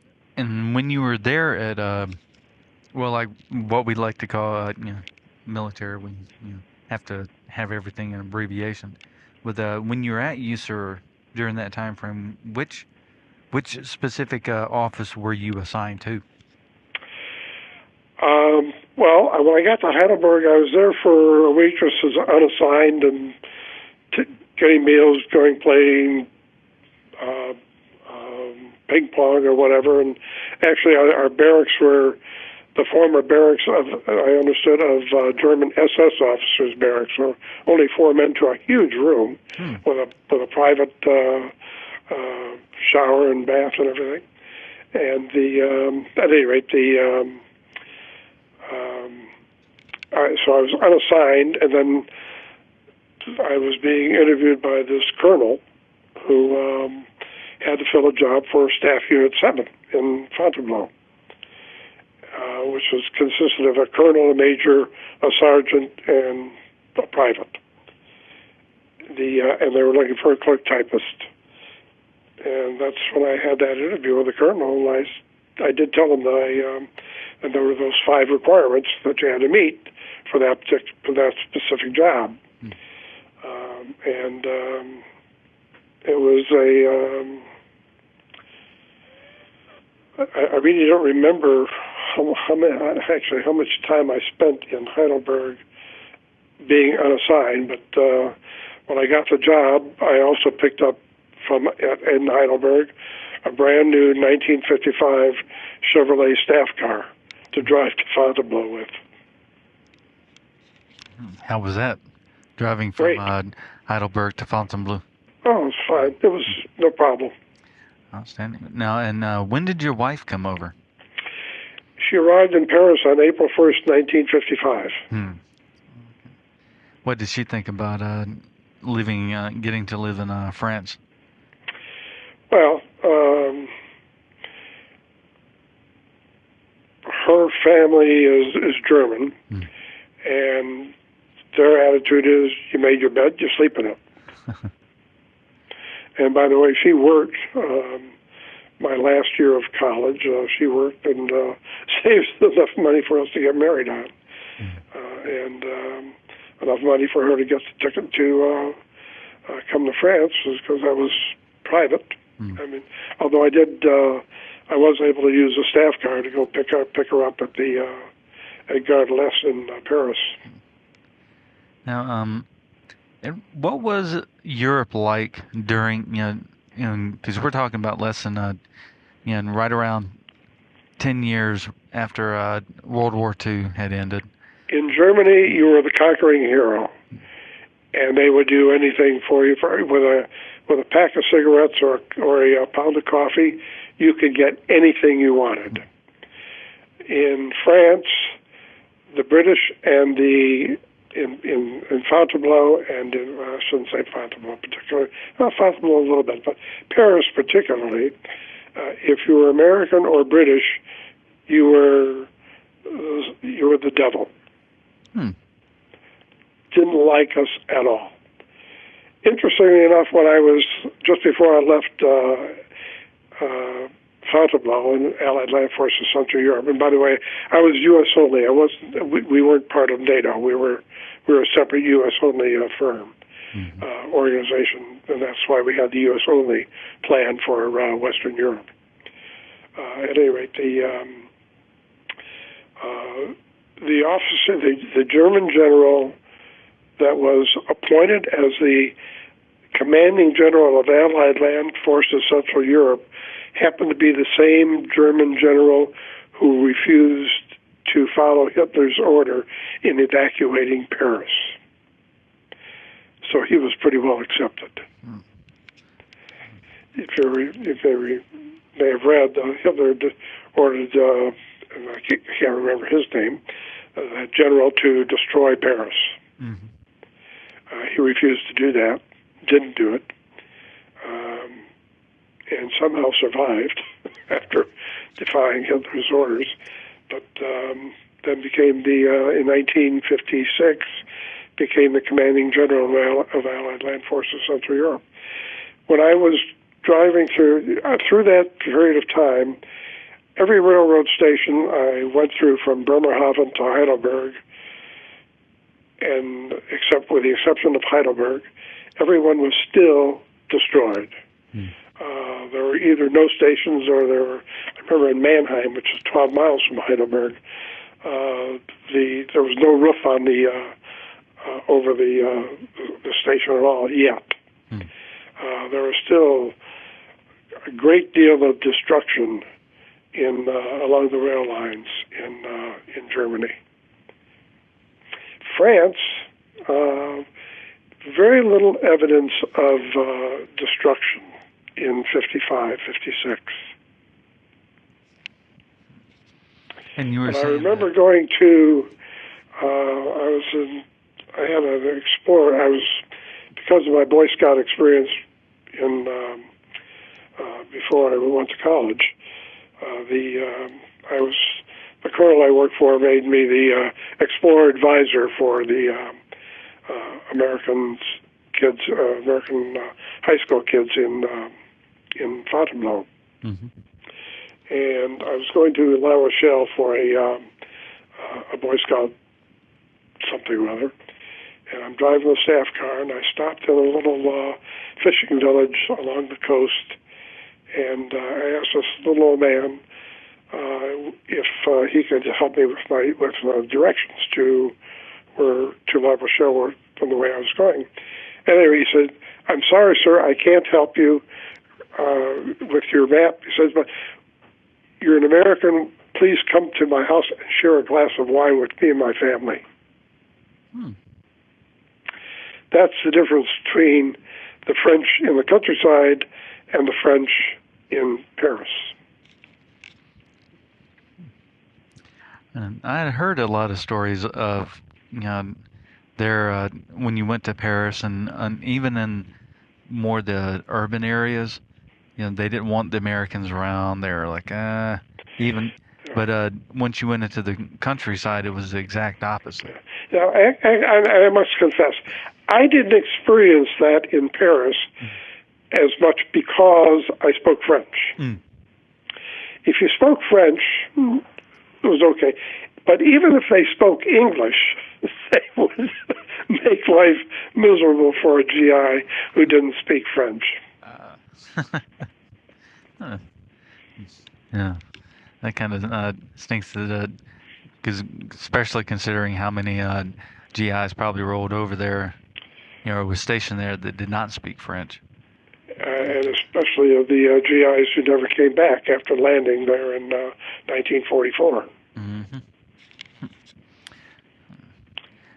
Speaker 1: when you were there at like what we like to call military, we have to have everything in abbreviation. With when you were at USER during that time frame, which specific office were you assigned to?
Speaker 2: Well, when I got to Heidelberg, I was there for a week just as unassigned and getting meals, going playing ping pong or whatever. And actually, our barracks were the former barracks of, I understood, of German SS officers' barracks. Were only 4 men to a huge room with a private shower and bath and everything. And at any rate, so I was unassigned, and then I was being interviewed by this colonel who had to fill a job for Staff Unit 7 in Fontainebleau, which consisted of a colonel, a major, a sergeant, and a private. And they were looking for a clerk typist. And that's when I had that interview with the colonel, and I did tell him that and there were those 5 requirements that you had to meet for that specific job. It was I really don't remember how much time I spent in Heidelberg being unassigned, but when I got the job, I also picked up in Heidelberg a brand new 1955 Chevrolet staff car to drive to Fontainebleau with.
Speaker 1: How was that, driving from Heidelberg to Fontainebleau?
Speaker 2: Oh, it was fine. It was no problem.
Speaker 1: Outstanding. Now, and when did your wife come over?
Speaker 2: She arrived in Paris on April 1st, 1955.
Speaker 1: What did she think about getting to live in France?
Speaker 2: Well, her family is German, and their attitude is, you made your bed, you sleep in it. And by the way, she worked my last year of college. She worked and saved enough money for us to get married on, and enough money for her to get the ticket to come to France, because that was private. I mean, although I was able to use a staff car to go pick her up at at Gare de l'Est in Paris.
Speaker 1: Now, And what was Europe like during, because we're talking about less than, right around 10 years after World War II had ended.
Speaker 2: In Germany, you were the conquering hero, and they would do anything for you. With a pack of cigarettes or a pound of coffee, you could get anything you wanted. In France, the British and in Fontainebleau and I shouldn't say Fontainebleau particularly, not Fontainebleau a little bit, but Paris particularly. If you were American or British, you were the devil. Didn't like us at all. Interestingly enough, when I was just before I left Fontainebleau and Allied Land Forces Central Europe, and by the way, I was U.S. only. I wasn't. We weren't part of NATO. We were a separate U.S. only firm organization, and that's why we had the U.S. only plan for Western Europe. At any rate, the officer, the German general that was appointed as the commanding general of Allied Land Forces Central Europe happened to be the same German general who refused to follow Hitler's order in evacuating Paris. So he was pretty well accepted. If you may have read, Hitler ordered, and I can't remember his name, general to destroy Paris. Mm-hmm. He refused to do that, didn't do it, and somehow survived after defying Hitler's orders. But then became in 1956, became the commanding general of Allied Land Forces Central Europe. When I was driving through that period of time, every railroad station I went through from Bremerhaven to Heidelberg, and with the exception of Heidelberg, everyone was still destroyed. There were either no stations or I remember in Mannheim, which is 12 miles from Heidelberg, there was no roof on over the station at all yet. There was still a great deal of destruction along the rail lines in Germany. France, very little evidence of destruction in 55, 56.
Speaker 1: And you were
Speaker 2: I
Speaker 1: saying
Speaker 2: remember going to, I had an Explorer. Because of my Boy Scout experience before I went to college, the colonel I worked for made me the Explorer advisor for the American high school kids in Fontainebleau. Mm-hmm. And I was going to La Rochelle for a Boy Scout something or other. And I'm driving the staff car, and I stopped in a little fishing village along the coast. And I asked this little old man if he could help me with directions to La Rochelle from the way I was going. Anyway, he said, "I'm sorry, sir, I can't help you with your map." He says, "But you're an American. Please come to my house and share a glass of wine with me and my family." That's the difference between the French in the countryside and the French in Paris.
Speaker 1: And I had heard a lot of stories of, there when you went to Paris and even in more the urban areas, they didn't want the Americans around. They were like, even. But once you went into the countryside, it was the exact opposite.
Speaker 2: Now, I must confess, I didn't experience that in Paris as much because I spoke French. If you spoke French, it was okay. But even if they spoke English, they would make life miserable for a GI who didn't speak French.
Speaker 1: Yeah, that kind of stinks. Because especially considering how many GIs probably rolled over there was stationed there that did not speak French.
Speaker 2: And especially of the GIs who never came back after landing there in 1944.
Speaker 1: Mm-hmm.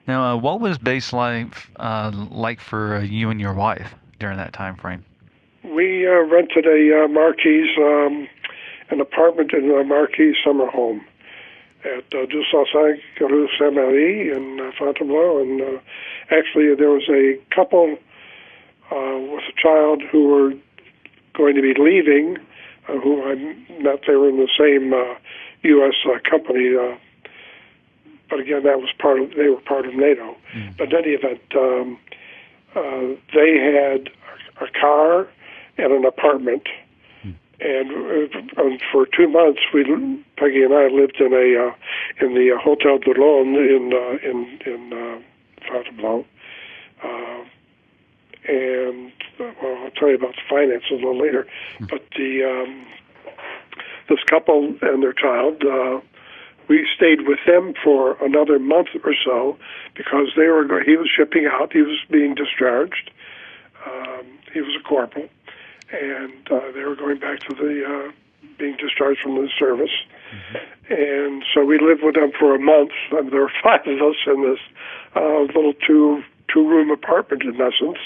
Speaker 1: Now, what was base life like for you and your wife during that time frame?
Speaker 2: We rented a an apartment in a Marquise summer home at Du Saussac, Rue Saint-Marie in Fontainebleau. And actually, there was a couple with a child who were going to be leaving, who I met. They were in the same U.S. company. But again, they were part of NATO. Mm. But in any event, they had a car and an apartment, and for 2 months, Peggy and I lived in the Hotel de Lune in Fontainebleau. And well, I'll tell you about the finances a little later. But this couple and their child. We stayed with them for another month or so because he was shipping out. He was being discharged. He was a corporal, and they were going back to being discharged from the service. Mm-hmm. And so we lived with them for a month. And there were 5 of us in this little two-room apartment, in essence.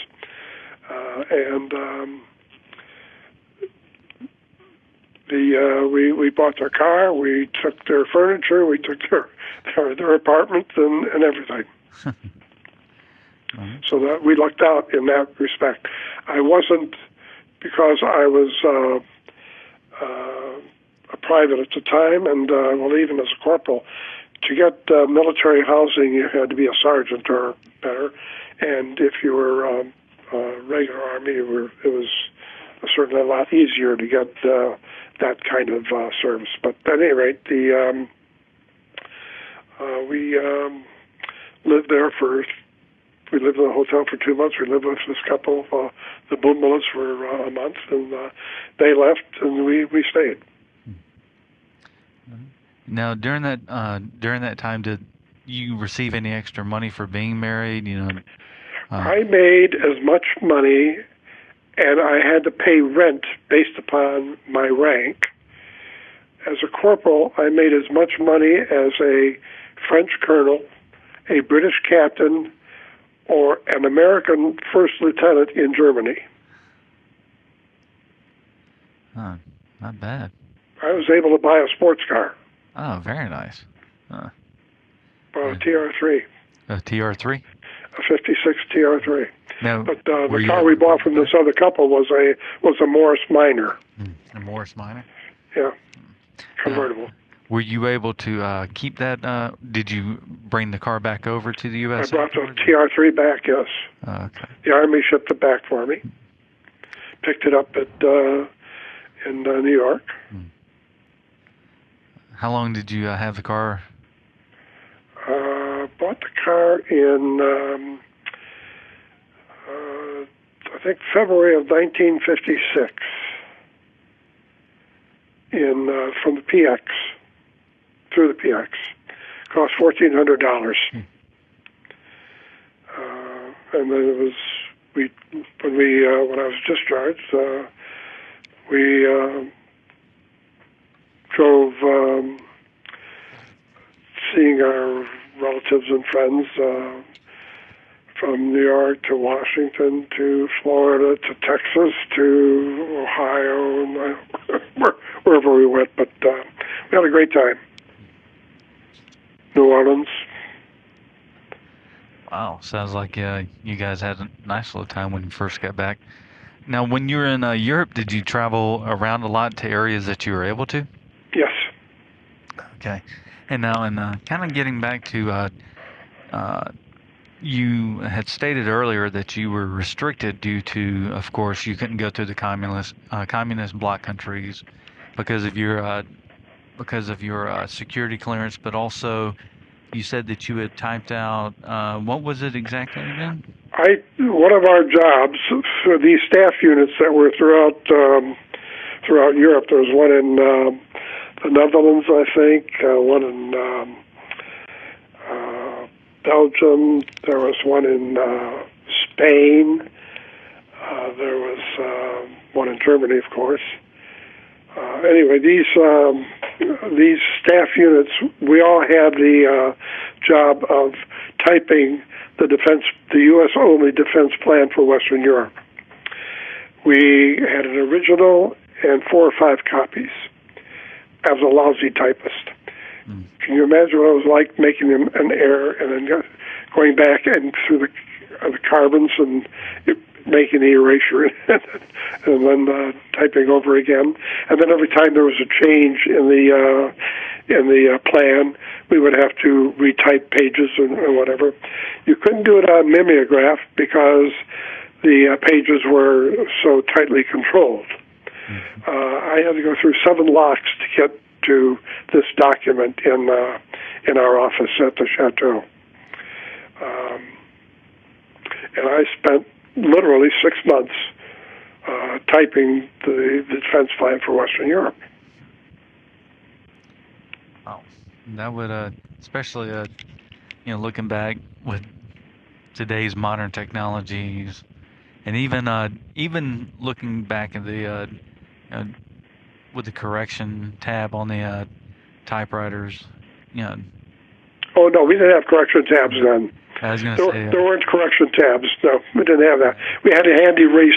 Speaker 2: We bought their car, we took their furniture, we took their apartment and everything. Mm-hmm. So that we lucked out in that respect. I wasn't, because I was a private at the time, and well, even as a corporal, to get military housing, you had to be a sergeant or better, and if you were regular Army, it was certainly a lot easier to get that kind of service. But at any rate, we lived in a hotel for 2 months. We lived with this couple, the Boombullets, for a month, and they left, and we stayed.
Speaker 1: Now, during that time, did you receive any extra money for being married?
Speaker 2: I made as much money, and I had to pay rent based upon my rank. As a corporal, I made as much money as a French colonel, a British captain, or an American first lieutenant in Germany.
Speaker 1: Oh, not bad.
Speaker 2: I was able to buy a sports car.
Speaker 1: Oh, very nice.
Speaker 2: Bought a TR3.
Speaker 1: A TR3?
Speaker 2: A 56 TR3.
Speaker 1: Now,
Speaker 2: but the car we bought from this other couple was a Morris Minor.
Speaker 1: A Morris Minor?
Speaker 2: Yeah, convertible.
Speaker 1: Were you able to keep that? Did you bring the car back over to the U.S.?
Speaker 2: I brought the TR3 back, yes.
Speaker 1: Okay.
Speaker 2: The Army shipped it back for me. Picked it up in New York.
Speaker 1: How long did you have the car?
Speaker 2: Bought the car in, I think, February of 1956 from the PX, through the PX. Cost $1,400. And then it was, when I was discharged, we drove, seeing our relatives and friends from New York to Washington to Florida to Texas to Ohio and wherever we went. But we had a great time. New Orleans.
Speaker 1: Wow, sounds like you guys had a nice little time when you first got back. Now, when you were in Europe, did you travel around a lot to areas that you were able to?
Speaker 2: Yes.
Speaker 1: Okay. And now, kind of getting back to, you had stated earlier that you were restricted due to, of course, you couldn't go to the communist bloc countries because of your security clearance, but also you said that you had typed out, what was it exactly again?
Speaker 2: One of our jobs for these staff units that were throughout Europe, there was one in the Netherlands, I think, one in Belgium, there was one in Spain. There was one in Germany, of course. Anyway, these staff units, we all had the job of typing the U.S. only defense plan for Western Europe. We had an original and 4 or 5 copies. I was a lousy typist. Can you imagine what it was like making an error and then going back and through the carbons and making the erasure and then typing over again? And then every time there was a change in the plan, we would have to retype pages and whatever. You couldn't do it on mimeograph because the pages were so tightly controlled. I had to go through 7 locks to get to this document in our office at the Chateau. And I spent literally 6 months typing the defense plan for Western Europe.
Speaker 1: Wow, that would, especially, looking back with today's modern technologies, and even looking back at the with the correction tab on the typewriters,
Speaker 2: Oh no, we didn't have correction tabs then.
Speaker 1: I was going to say
Speaker 2: there weren't correction tabs. No, we didn't have that. We had a hand erase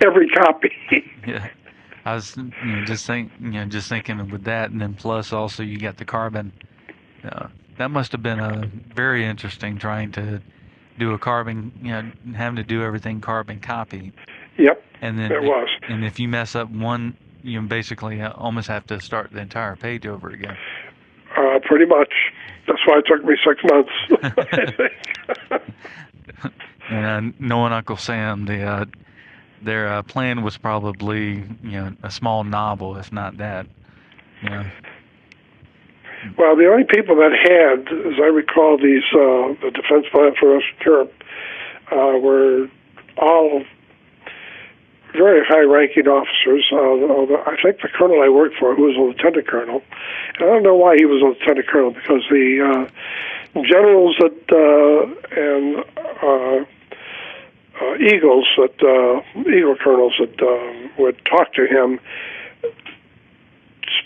Speaker 2: every copy.
Speaker 1: Yeah, I was just thinking with that, and then plus also you got the carbon. That must have been very interesting trying to do a carbon, having to do everything carbon copy.
Speaker 2: Yep.
Speaker 1: And then
Speaker 2: it was.
Speaker 1: And if you mess up one, you basically almost have to start the entire page over again.
Speaker 2: Pretty much. That's why it took me 6 months. I think.
Speaker 1: And knowing Uncle Sam, their plan was probably a small novel, if not that.
Speaker 2: Well, the only people that had, as I recall, the defense plan for Western Europe were all very high-ranking officers. Although I think the colonel I worked for, who was a lieutenant colonel, and I don't know why he was a lieutenant colonel, because the generals and Eagle colonels that would talk to him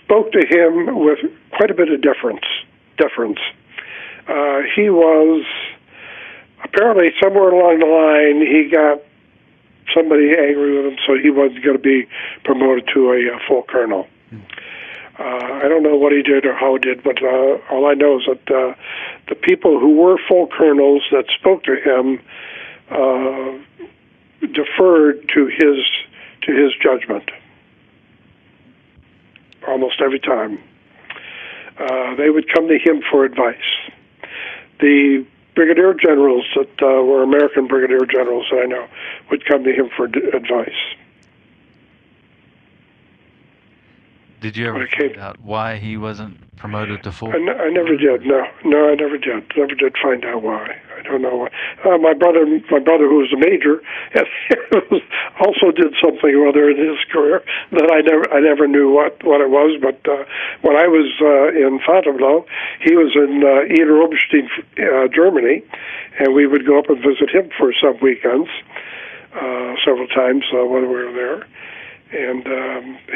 Speaker 2: spoke to him with quite a bit of deference. He was apparently somewhere along the line he got somebody angry with him, so he wasn't going to be promoted to a full colonel. I don't know what he did or how he did, but all I know is that the people who were full colonels that spoke to him deferred to his judgment almost every time. They would come to him for advice. The brigadier generals that were American brigadier generals that I know would come to him for advice.
Speaker 1: Did you ever find out why he wasn't promoted to full?
Speaker 2: I never did. No, I never did. Never did find out why. I don't know why. My brother, who was a major, also did something or other in his career that I never knew what it was. But when I was in Fontainebleau, he was in Eder Oberstein, Germany, and we would go up and visit him for some weekends, several times when we were there. And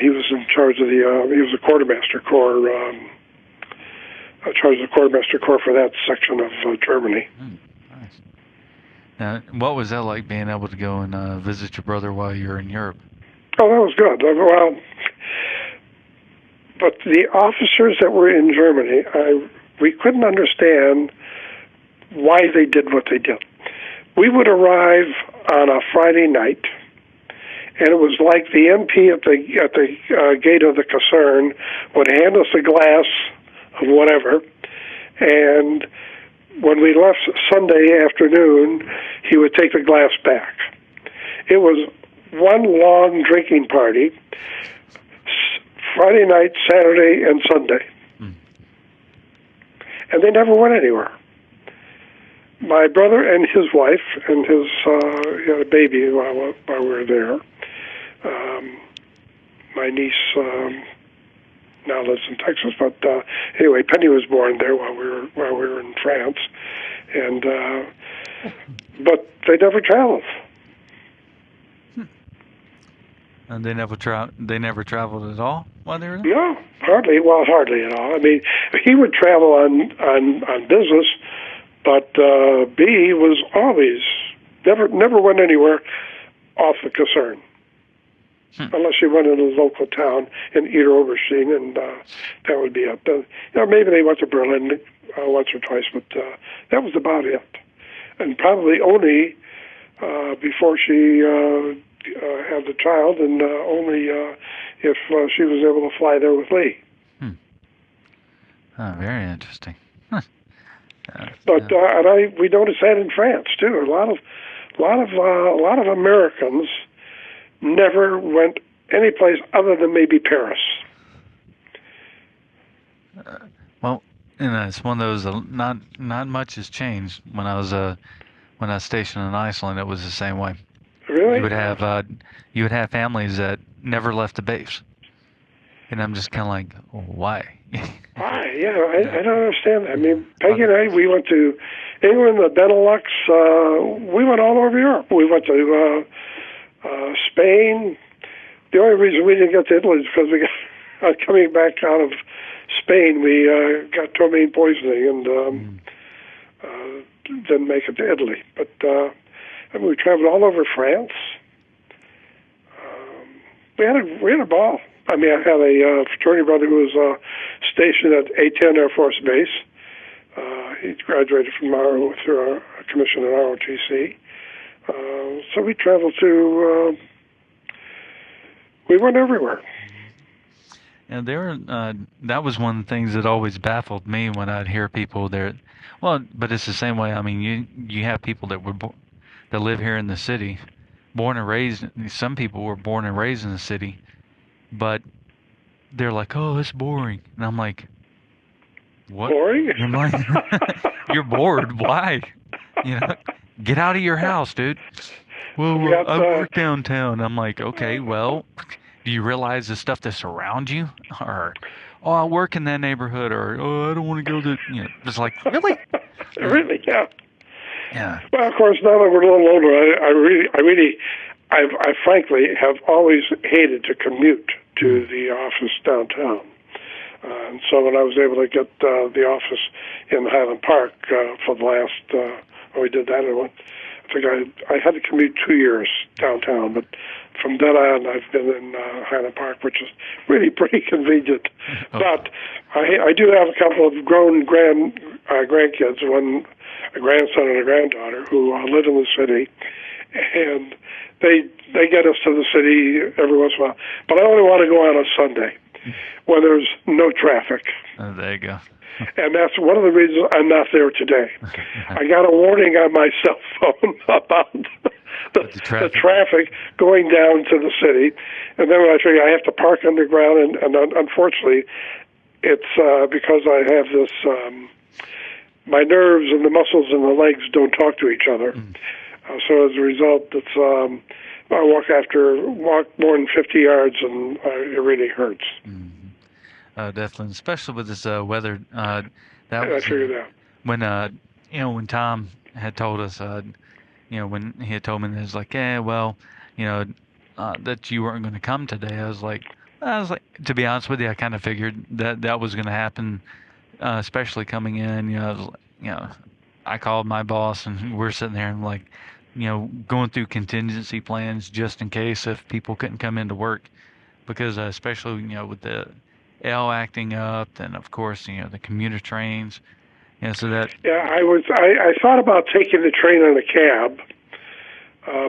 Speaker 2: he was in charge of he was a quartermaster corps, charge of the quartermaster corps for that section of Germany.
Speaker 1: Nice. Now, what was that like, being able to go and visit your brother while you were in Europe?
Speaker 2: Oh, that was good. Well, but the officers that were in Germany, we couldn't understand why they did what they did. We would arrive on a Friday night, and it was like the MP at the gate of the caserne would hand us a glass of whatever, and when we left Sunday afternoon, he would take the glass back. It was one long drinking party, Friday night, Saturday, and Sunday. And they never went anywhere. My brother and his wife and he had a baby while we were there. My niece now lives in Texas, but anyway, Penny was born there while we were in France, and but they never traveled.
Speaker 1: And they never traveled at all while they were there?
Speaker 2: No, hardly. Well, hardly at all. I mean, he would travel on business, but B was always never went anywhere off the concern. Unless you went into the local town in Eder Oberstein, and that would be it. Maybe they went to Berlin once or twice, but that was about it. And probably only before she had the child, and only if she was able to fly there with Lee.
Speaker 1: Oh, very interesting. Huh.
Speaker 2: But we noticed that in France too. A lot of Americans never went any place other than maybe Paris.
Speaker 1: Well, it's one of those. Not much has changed. When I was stationed in Iceland, it was the same way.
Speaker 2: Really?
Speaker 1: You would have families that never left the base, and I'm just kind of like, why?
Speaker 2: Why? Yeah, I don't understand that. I mean, Peggy and I, we went to England, the Benelux. We went all over Europe. We went to Spain. The only reason we didn't get to Italy is because we got coming back out of Spain, we got ptomaine poisoning and didn't make it to Italy. But we traveled all over France. We had a ball. I mean, I had a fraternity brother who was stationed at A-10 Air Force Base. He graduated from through a commission at ROTC. So we traveled we went everywhere.
Speaker 1: And that was one of the things that always baffled me when I'd hear people there. Well, but it's the same way. I mean, you have people that that live here in the city, born and raised. Some people were born and raised in the city, but they're like, "Oh, it's boring," and I'm like, "What?
Speaker 2: Boring?
Speaker 1: You're bored? Why? Get out of your house, dude." Well, I work downtown. I'm like, okay, well, do you realize the stuff that's around you? Or, oh, I work in that neighborhood, or, oh, I don't want to go to, it's like, really?
Speaker 2: Really, yeah.
Speaker 1: Yeah.
Speaker 2: Well, of course, now that we're a little older, I frankly have always hated to commute to the office downtown. And so when I was able to get the office in Highland Park for the last, when we did that, I think I had to commute 2 years downtown, but from then on I've been in Highland Park, which is really pretty convenient. Oh. But I do have a couple of grown grandkids, a grandson and a granddaughter, who live in the city, and they get us to the city every once in a while. But I only want to go on a Sunday when there's no traffic.
Speaker 1: Oh, there you go.
Speaker 2: And that's one of the reasons I'm not there today. I got a warning on my cell phone about the traffic going down to the city. And then when I figured I have to park underground, and unfortunately, it's because I have this, my nerves and the muscles in the legs don't talk to each other. So as a result, it's I walk more than 50 yards, and it really hurts.
Speaker 1: Definitely, especially with this weather.
Speaker 2: I figured that.
Speaker 1: When Tom had told us, when he had told me, it was like, that you weren't going to come today. I was like, to be honest with you, I kind of figured that was going to happen, especially coming in. I called my boss, and we're sitting there and like, going through contingency plans just in case if people couldn't come into work, because especially with the L acting up, and of course the commuter trains, so that. Yeah,
Speaker 2: I thought about taking the train in a cab,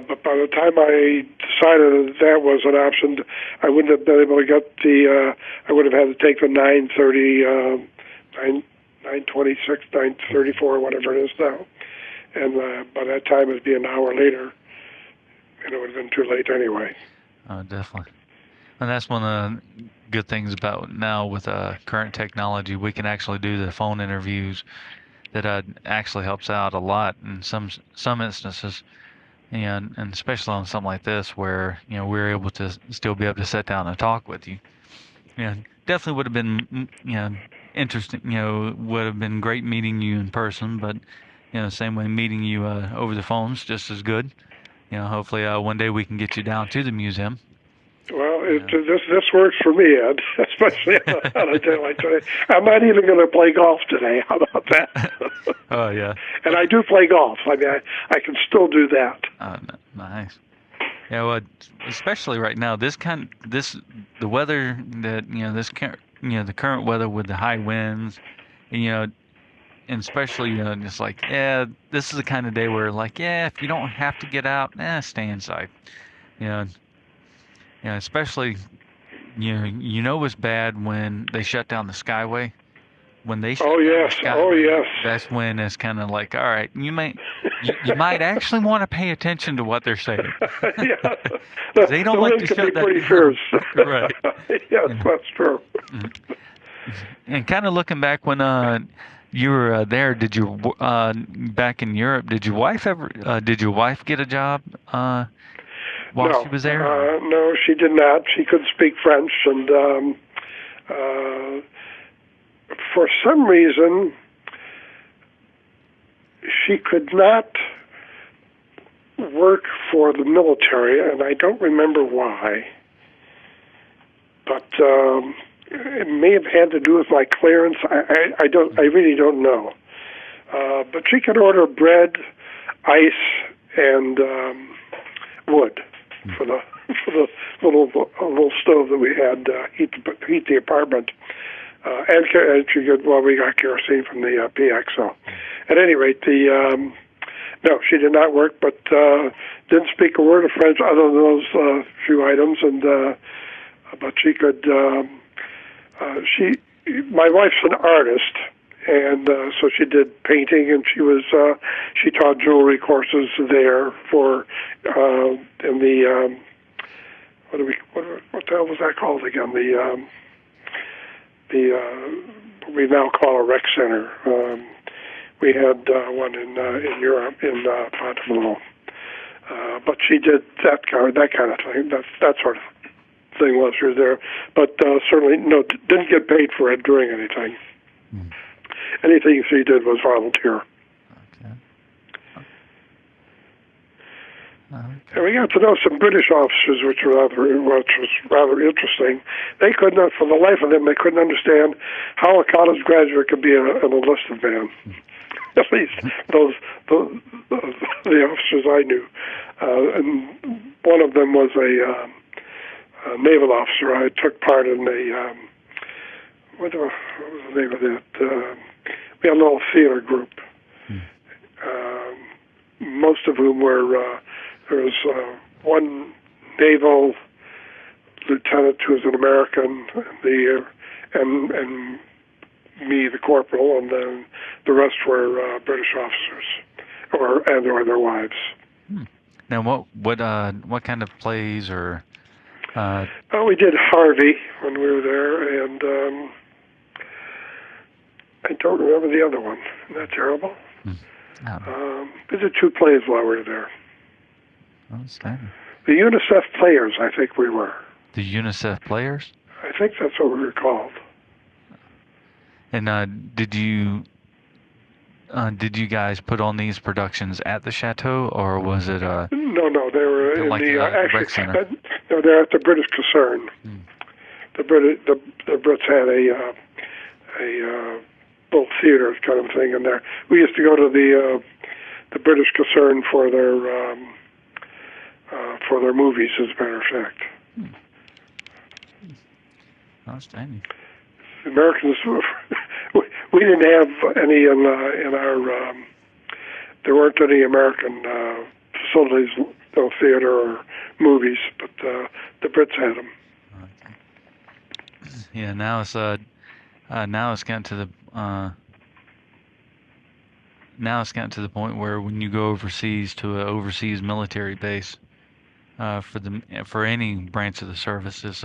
Speaker 2: but by the time I decided that was an option, I wouldn't have been able to get I would have had to take the 9:30, 9:26, 9:34, whatever it is now, and by that time it'd be an hour later, and it would have been too late anyway.
Speaker 1: Definitely. And that's one of the good things about now with current technology. We can actually do the phone interviews that actually helps out a lot in some instances, and especially on something like this where we're able to still be able to sit down and talk with you. Definitely would have been interesting. Would have been great meeting you in person, but same way meeting you over the phone's just as good. Hopefully one day we can get you down to the museum.
Speaker 2: Well,
Speaker 1: Yeah.
Speaker 2: this works for me, Ed, especially on a day like today. I'm not even going to play golf today. How about that?
Speaker 1: Oh yeah.
Speaker 2: And I do play golf. I mean, I can still do that.
Speaker 1: Nice. Yeah, well, especially right now, the weather that the current weather with the high winds, and, and especially just like this is the kind of day where like if you don't have to get out, stay inside. You know, especially it's bad when they shut down the Skyway. When they
Speaker 2: Oh
Speaker 1: shut down the
Speaker 2: yes, oh
Speaker 1: Skyway,
Speaker 2: yes.
Speaker 1: that's when it's kind of like, all right, you might actually want to pay attention to what they're saying.
Speaker 2: Yeah,
Speaker 1: They don't
Speaker 2: the
Speaker 1: like
Speaker 2: wind
Speaker 1: to
Speaker 2: can be
Speaker 1: shut that
Speaker 2: pretty
Speaker 1: down.
Speaker 2: fierce.
Speaker 1: Right.
Speaker 2: Yes,
Speaker 1: Yeah.
Speaker 2: that's true.
Speaker 1: And kind of looking back when you were there, back in Europe, did your wife get a job while
Speaker 2: No,
Speaker 1: she was there?
Speaker 2: no, she did not. She could speak French, and uh, for some reason, she could not work for the military, and I don't remember why. But it may have had to do with my clearance. I don't. I really don't know. But she could order bread, ice, and wood for the little stove that we had heat the apartment. And she could. Well, we got kerosene from the PX. So, at any rate, no, she did not work, but didn't speak a word of French other than those few items, and but she could. My wife's an artist, and so she did painting, and she taught jewelry courses there for in the what the hell was that called again? What we now call a rec center. We had one in Europe in Fontainebleau, but she did that kind of thing. That sort of thing while she was there, but certainly no, didn't get paid for it doing anything. Anything she did was volunteer.
Speaker 1: Okay.
Speaker 2: And we got to know some British officers, which was rather interesting. They couldn't, for the life of them, they couldn't understand how a college graduate could be an enlisted man. At least the officers I knew, and one of them was a naval officer. I took part in what was the name of that? We had a little theater group, most of whom were. There was one naval lieutenant who was an American, and me, the corporal, and then the rest were British officers, or their wives.
Speaker 1: Now, what kind of plays or?
Speaker 2: We did Harvey when we were there, and I don't remember the other one. Isn't that terrible? We did 2 plays while we were there.
Speaker 1: Outstanding.
Speaker 2: The UNICEF Players, I think we were.
Speaker 1: The UNICEF Players?
Speaker 2: I think that's what we were called.
Speaker 1: And did you guys put on these productions at the chateau, or was it
Speaker 2: No, they were in
Speaker 1: like
Speaker 2: the
Speaker 1: rec center?
Speaker 2: No, they're at the British Concern. The Brits had a little theater kind of thing in there. We used to go to the British Concern for their movies, as a matter of fact.
Speaker 1: Outstanding.
Speaker 2: The Americans, we didn't have any in our. There weren't any American facilities, no theater or movies, but the Brits had them.
Speaker 1: Okay. Yeah, now it's gotten to the point where when you go overseas to an overseas military base, for any branch of the services,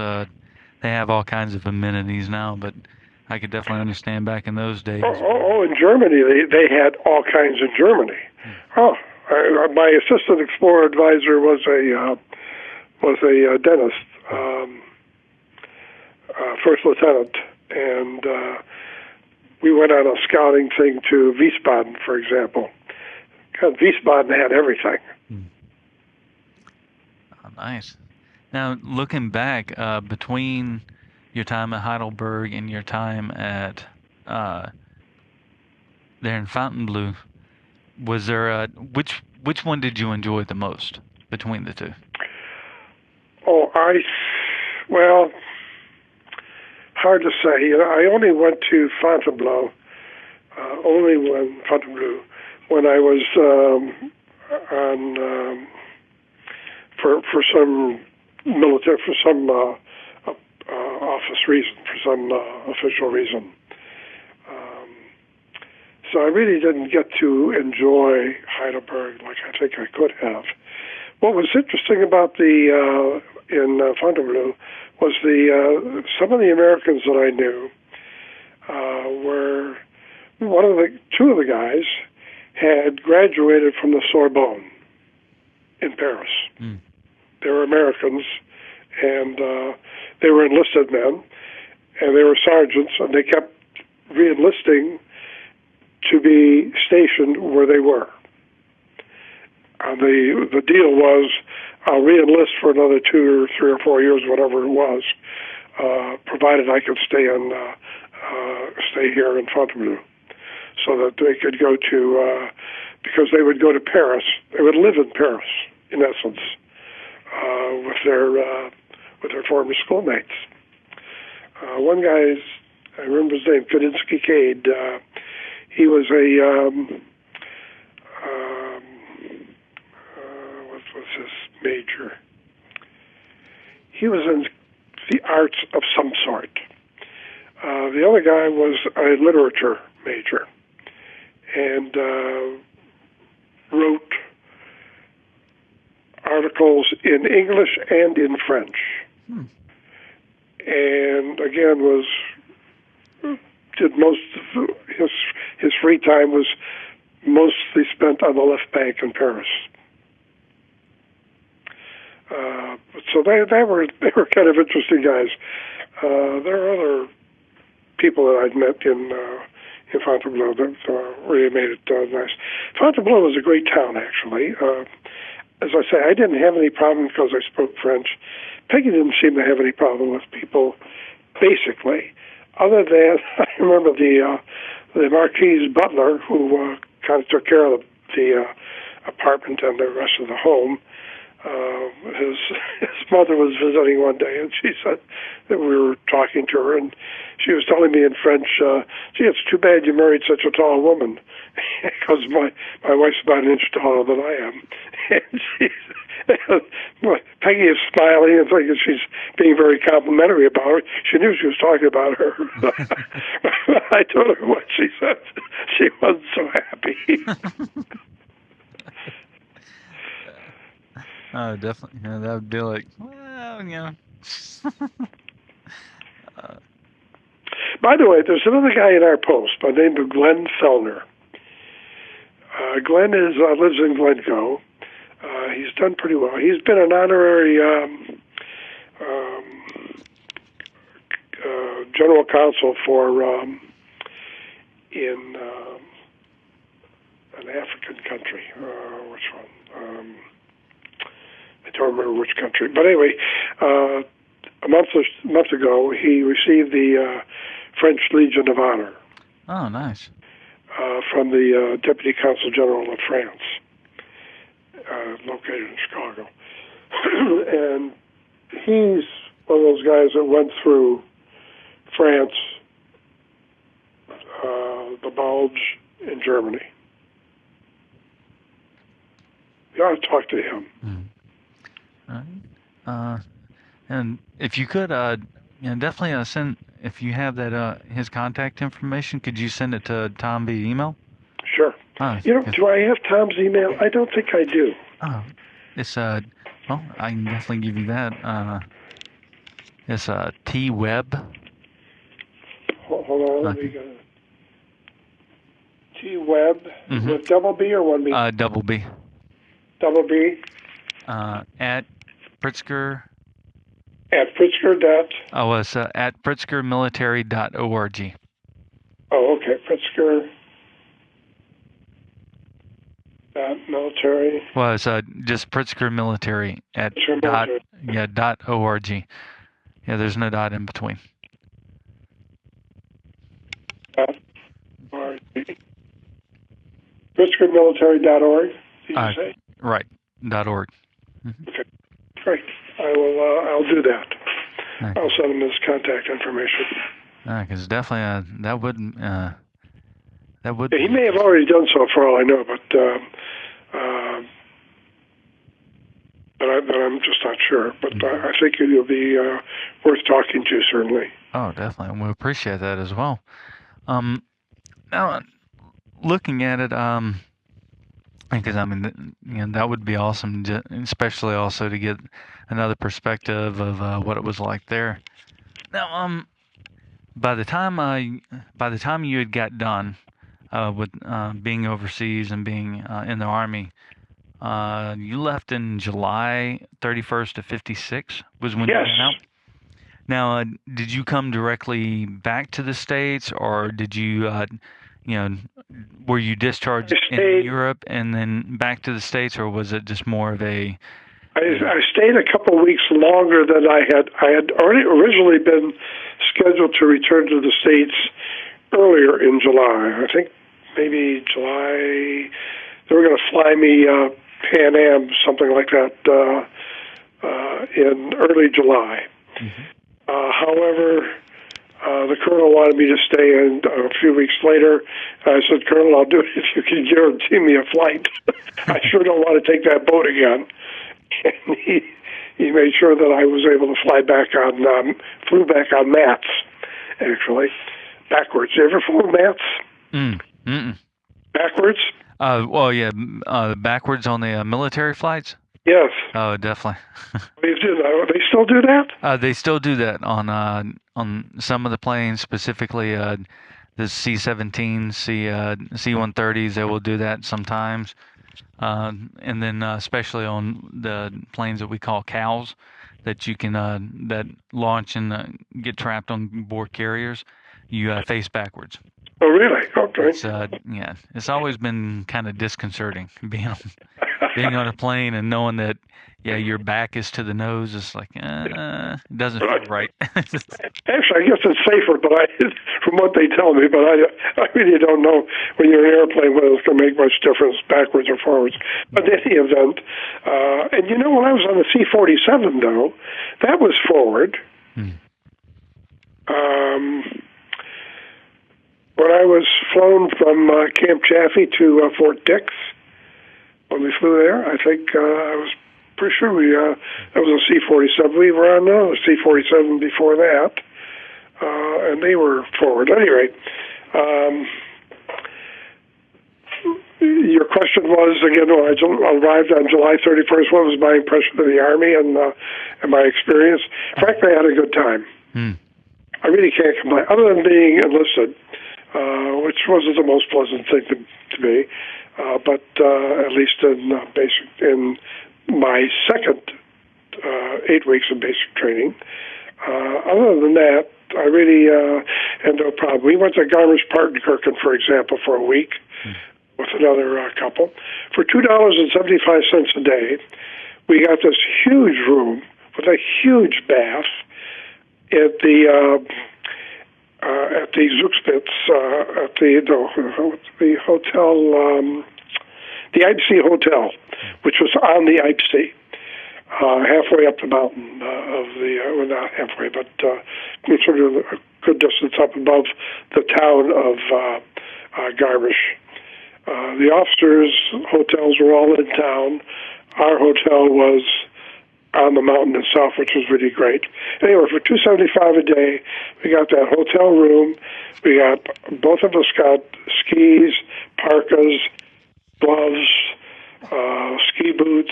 Speaker 1: they have all kinds of amenities now, but I could definitely understand back in those days.
Speaker 2: In Germany, they had all kinds in Germany. My assistant explorer advisor was a dentist, first lieutenant, and we went on a scouting thing to Wiesbaden, for example, God, Wiesbaden had everything.
Speaker 1: Oh, nice. Now, looking back, between your time at Heidelberg and your time at uh, there in Fontainebleau, was there which one did you enjoy the most between the two?
Speaker 2: Oh, well, hard to say. I only went to Fontainebleau, Fontainebleau, when I was on for some military, for some office reason, for some official reason. So I really didn't get to enjoy Heidelberg like I think I could have. What was interesting about the in Fontainebleau was some of the Americans that I knew were two of the guys had graduated from the Sorbonne in Paris.
Speaker 1: Mm.
Speaker 2: They were Americans, and they were enlisted men, and they were sergeants, and they kept re-enlisting to be stationed where they were. The deal was, I'll re-enlist for another 2 or 3 or 4 years, whatever it was, provided I could stay here in Fontainebleau, so that they could go to, because they would go to Paris. They would live in Paris, in essence, with their former schoolmates. One guy's, I remember his name, Kadinsky Cade. He was what was his major? He was in the arts of some sort. The other guy was a literature major and wrote articles in English and in French. And again, did most of his free time was mostly spent on the left bank in Paris. So they were kind of interesting guys. There are other people that I'd met in Fontainebleau that really made it nice. Fontainebleau was a great town, actually. As I say, I didn't have any problem because I spoke French. Peggy didn't seem to have any problem with people, basically. Other than, I remember the Marquis's butler, who kind of took care of the apartment and the rest of the home. His mother was visiting one day, and she said that we were talking to her, and she was telling me in French, gee, it's too bad you married such a tall woman, because my wife's about an inch taller than I am. And Peggy is smiling and thinking she's being very complimentary about her. She knew she was talking about her. I told her what she said. She wasn't so happy.
Speaker 1: Oh, definitely. Yeah, that would be like, well,
Speaker 2: By the way, there's another guy in our post by the name of Glenn Fellner. Glenn lives in Glencoe. He's done pretty well. He's been an honorary general counsel for in an African country. Which one? I don't remember which country. But anyway, a month ago, he received the French Legion of Honor.
Speaker 1: Oh, nice.
Speaker 2: From the Deputy Consul General of France, located in Chicago. And he's one of those guys that went through France, the Bulge, in Germany. You ought to talk to him.
Speaker 1: And if you could, definitely send, if you have that his contact information, could you send it to Tom via email?
Speaker 2: Sure.
Speaker 1: Oh,
Speaker 2: do I have Tom's email? I don't think I do.
Speaker 1: Oh, it's well, I can definitely give you that. It's T-Web.
Speaker 2: Hold on, let me go. T-Web with double B or one B?
Speaker 1: Double B.
Speaker 2: Double B.
Speaker 1: At Pritzker.
Speaker 2: At Pritzker dot.
Speaker 1: Oh, it's at pritzkermilitary.org.
Speaker 2: Oh, okay. Pritzker Military.
Speaker 1: Well, it's just Pritzker Military at
Speaker 2: Pritzker
Speaker 1: dot
Speaker 2: Military.
Speaker 1: yeah .org. Yeah, there's no dot in between.
Speaker 2: .org. PritzkerMilitary.org. Did you say?
Speaker 1: Right. .org. Mm-hmm.
Speaker 2: Okay. Great. I'll do that.
Speaker 1: Okay.
Speaker 2: I'll send him his contact information.
Speaker 1: Because definitely that would.
Speaker 2: Yeah, he may have already done so for all I know, but I'm just not sure. But I think it'll be worth talking to, certainly.
Speaker 1: Oh, definitely. And we appreciate that as well. Now, looking at it, because I mean, that would be awesome, especially also to get another perspective of what it was like there. Now, by the time you had got done with being overseas and being in the Army, you left in July 31st of 56 was when you went out. Now, did you come directly back to the States, or did you, were you discharged in Europe and then back to the States, or was it just more of a?
Speaker 2: I stayed a couple of weeks longer than I had. I had already originally been scheduled to return to the States earlier in July. I think maybe July. They were going to fly me Pan Am, something like that, in early July.
Speaker 1: Mm-hmm.
Speaker 2: However, the colonel wanted me to stay, and a few weeks later, I said, "Colonel, I'll do it if you can guarantee me a flight. I sure don't want to take that boat again." And he made sure that I was able to fly back flew back on mats, actually, backwards. You ever flew mats? Backwards?
Speaker 1: Well, yeah, backwards on the military flights?
Speaker 2: Yes.
Speaker 1: Oh, definitely.
Speaker 2: They still do that?
Speaker 1: They still do that on some of the planes, specifically the C-17s, C-130s. They will do that sometimes, and then especially on the planes that we call cows, that you can that launch and get trapped on board carriers. You face backwards.
Speaker 2: Oh, really? Okay.
Speaker 1: It's always been kind of disconcerting being on a plane and knowing that your back is to the nose. It's like it doesn't feel right.
Speaker 2: Actually, I guess it's safer, but from what they tell me, but I really don't know when you're in an airplane whether it's going to make much difference backwards or forwards. But in any event, and when I was on the C-47 though, that was forward. When I was flown from Camp Chaffee to Fort Dix, when we flew there, I think I was pretty sure that was a C-47. We were on a C-47 before that, and they were forward. At any rate, your question was, again, when I arrived on July 31st, what was my impression of the Army and my experience? Frankly, I had a good time. I really can't complain, other than being enlisted, which wasn't the most pleasant thing to me, but at least in my second 8 weeks of basic training. Other than that, I really had no problem. We went to Garmisch-Partenkirchen, for example, for a week with another couple. For $2.75 a day, we got this huge room with a huge bath at the Zugspitz, at the hotel, the Eibsee Hotel, which was on the Eibsee, halfway up the mountain well, not halfway, but sort of a good distance up above the town of Garmisch. The officers' hotels were all in town. Our hotel was on the mountain itself, which was really great. Anyway, for $2.75 a day, we got that hotel room. We got, both of us got skis, parkas, gloves, ski boots,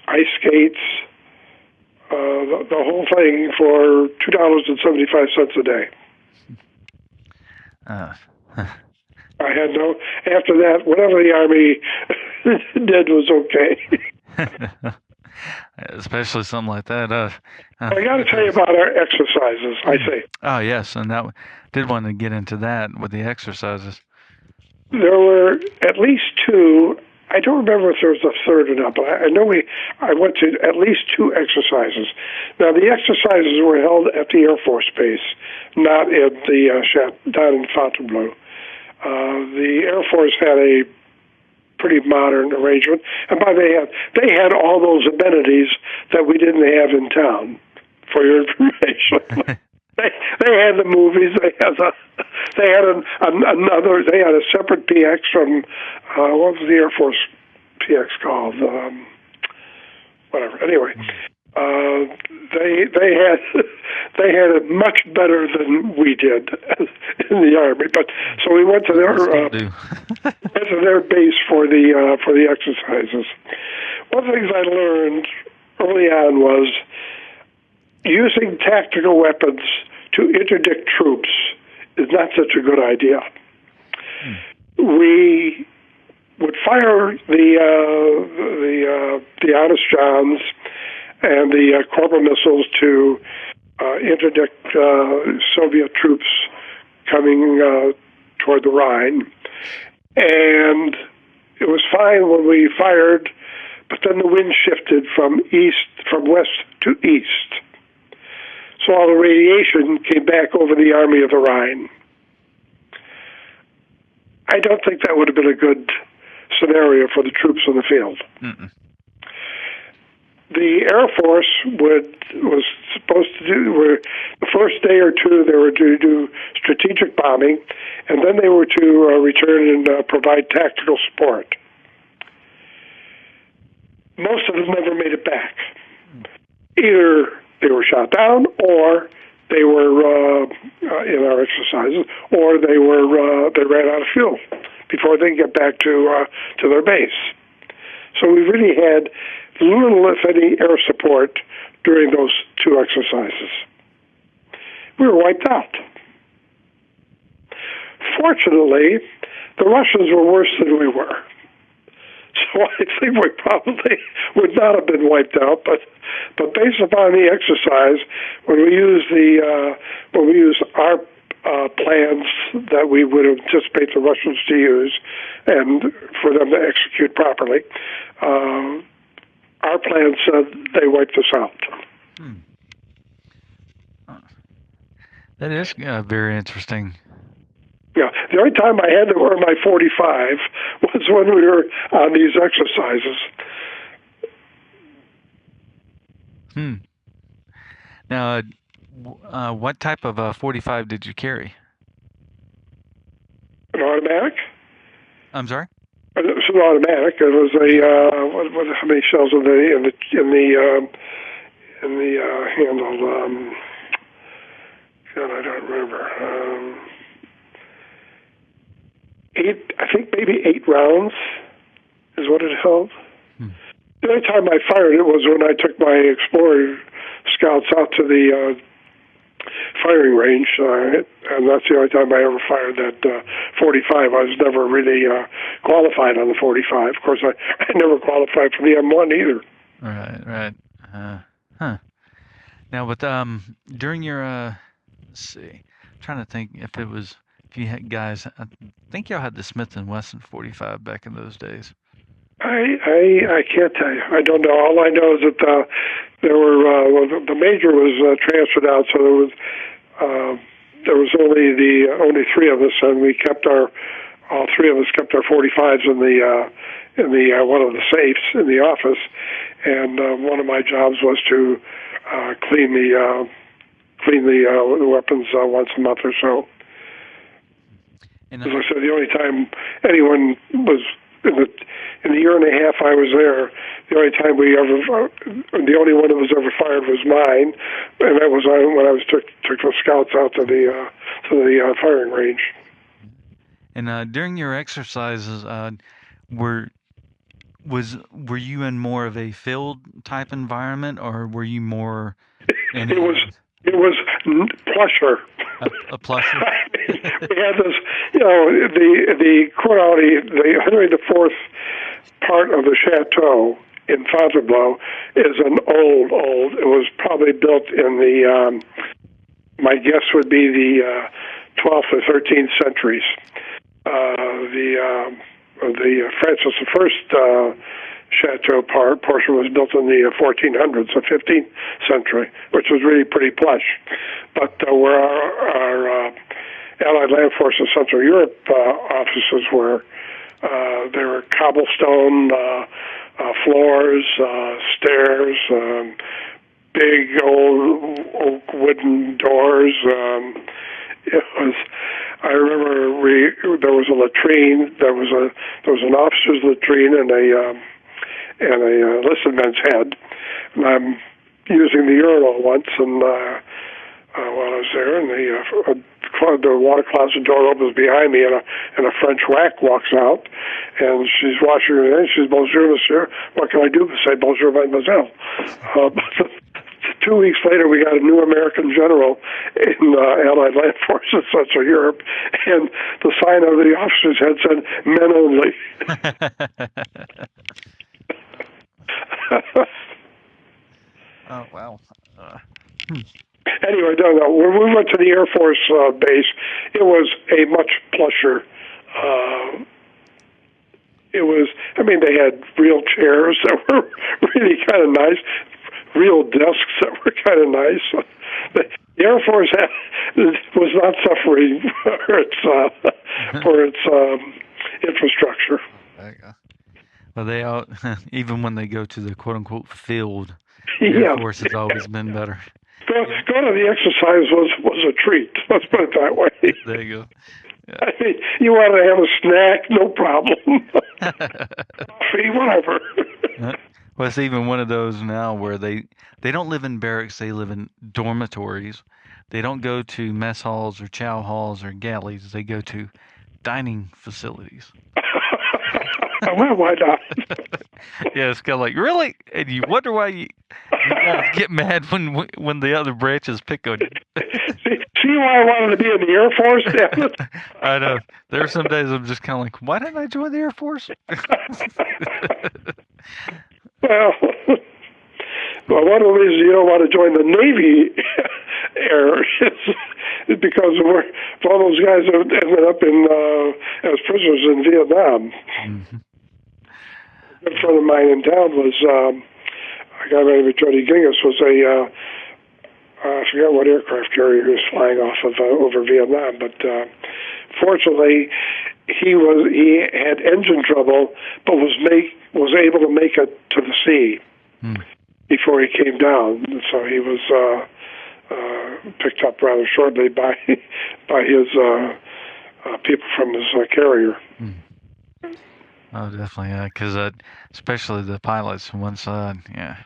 Speaker 2: ice skates, the whole thing for $2.75 a day. I had after that, whatever the Army did was okay.
Speaker 1: Especially something like that.
Speaker 2: I got to tell you about our exercises, I say.
Speaker 1: Oh, yes, and did want to get into that with the exercises.
Speaker 2: There were at least two I don't remember if there was a third or not, but I know I went to at least 2 exercises. Now, the exercises were held at the Air Force Base, not at the down in Fontainebleau. The Air Force had a pretty modern arrangement, and they had all those amenities that we didn't have in town. For your information, they had the movies. They had a separate PX from what was the Air Force PX called? Whatever. Anyway, they had it much better than we did in the Army. But so we went to their base for the exercises. One of the things I learned early on was using tactical weapons to interdict troops is not such a good idea. We would fire the Honest Johns and the Corporal missiles to interdict Soviet troops coming toward the Rhine, and it was fine when we fired, but then the wind shifted from west to east. So all the radiation came back over the Army of the Rhine. I don't think that would have been a good scenario for the troops in the field. Mm-mm. The Air Force was supposed to do, the first day or two they were to do strategic bombing, and then they were to return and provide tactical support. Most of them never made it back. Either they were shot down, or they were in our exercises, or they ran out of fuel before they could get back to their base. So we really had little, if any, air support during those 2 exercises. We were wiped out. Fortunately, the Russians were worse than we were. So I think we probably would not have been wiped out, but based upon the exercise, when we use our plans that we would anticipate the Russians to use, and for them to execute properly, our plan said they wiped us out.
Speaker 1: That is very interesting.
Speaker 2: Yeah, the only time I had to wear my 45 was when we were on these exercises.
Speaker 1: Now, what type of 45 did you carry?
Speaker 2: An automatic?
Speaker 1: I'm sorry?
Speaker 2: It was an automatic. It was a how many shells in the handle? God, I don't remember. 8, I think maybe 8 rounds is what it held. The only time I fired it was when I took my Explorer scouts out to the firing range, and that's the only time I ever fired that 45. I was never really qualified on the 45. Of course, I never qualified for the M1 either.
Speaker 1: Right. Now, with during your let's see, I'm trying to think if you had guys, I think y'all had the Smith & Wesson 45 back in those days.
Speaker 2: I can't tell you. I don't know. All I know is that there were the major was transferred out, so there was only 3 of us, and we kept all 3 of us kept our 45s in the one of the safes in the office, and one of my jobs was to clean the weapons once a month or so. And, as I said, the only time anyone was in the year and a half I was there, the only one that was ever fired was mine, and that was when I took the scouts out to the firing range.
Speaker 1: And during your exercises, were you in more of a field type environment, or were you more?
Speaker 2: It was plusher.
Speaker 1: A plusher.
Speaker 2: We had this, the Courtney, the Henry IV part of the chateau in Fontainebleau is an old. It was probably built in the, my guess would be the 12th or 13th centuries. the Francis I chateau portion was built in the 1400s, the 15th century, which was really pretty plush. But where our Allied Land Forces Central Europe offices were, there were cobblestone floors, stairs, big old oak wooden doors. It was. I remember there was a latrine. There was an officer's latrine and a enlisted man's head. And I'm using the urinal once, and while I was there, and the water closet door opens behind me, and a French whack walks out, and she's washing her hands. She says, "Bonjour, monsieur. What can I do?" I say, "Bonjour, mademoiselle." 2 weeks later, we got a new American general in Allied Land Forces Central Europe, and the sign over the officer's head said, "Men only."
Speaker 1: Oh, wow.
Speaker 2: Anyway, no. When we went to the Air Force base, it was a much plusher. They had real chairs that were really kind of nice, real desks that were kind of nice. The Air Force was not suffering for its infrastructure.
Speaker 1: There you go. Well, they all, even when they go to the quote-unquote field, the
Speaker 2: Yeah.
Speaker 1: Air Force has always been better.
Speaker 2: Go to the exercise was a treat. Let's put it that way.
Speaker 1: There you go. Yeah.
Speaker 2: I mean, you want to have a snack, no problem. Coffee, whatever.
Speaker 1: Well, it's even one of those now where they don't live in barracks, they live in dormitories. They don't go to mess halls or chow halls or galleys. They go to dining facilities.
Speaker 2: Well, why not?
Speaker 1: Yeah, it's kind of like, really? And you wonder why you guys get mad when the other branches pick on you.
Speaker 2: See why I wanted to be in the Air Force? Damn it.
Speaker 1: I know. There are some days I'm just kind of like, why didn't I join the Air Force?
Speaker 2: Well, one of the reasons you don't want to join the Navy Air is because all those guys have ended up as prisoners in Vietnam.
Speaker 1: Mm-hmm.
Speaker 2: A good friend of mine in town was a guy named Jody Gingas was I forget what aircraft carrier he was flying off of over Vietnam, but fortunately he had engine trouble, but was able to make it to the sea before he came down. And so he was picked up rather shortly by his people from his carrier.
Speaker 1: Oh, definitely, because especially the pilots on one side, yeah.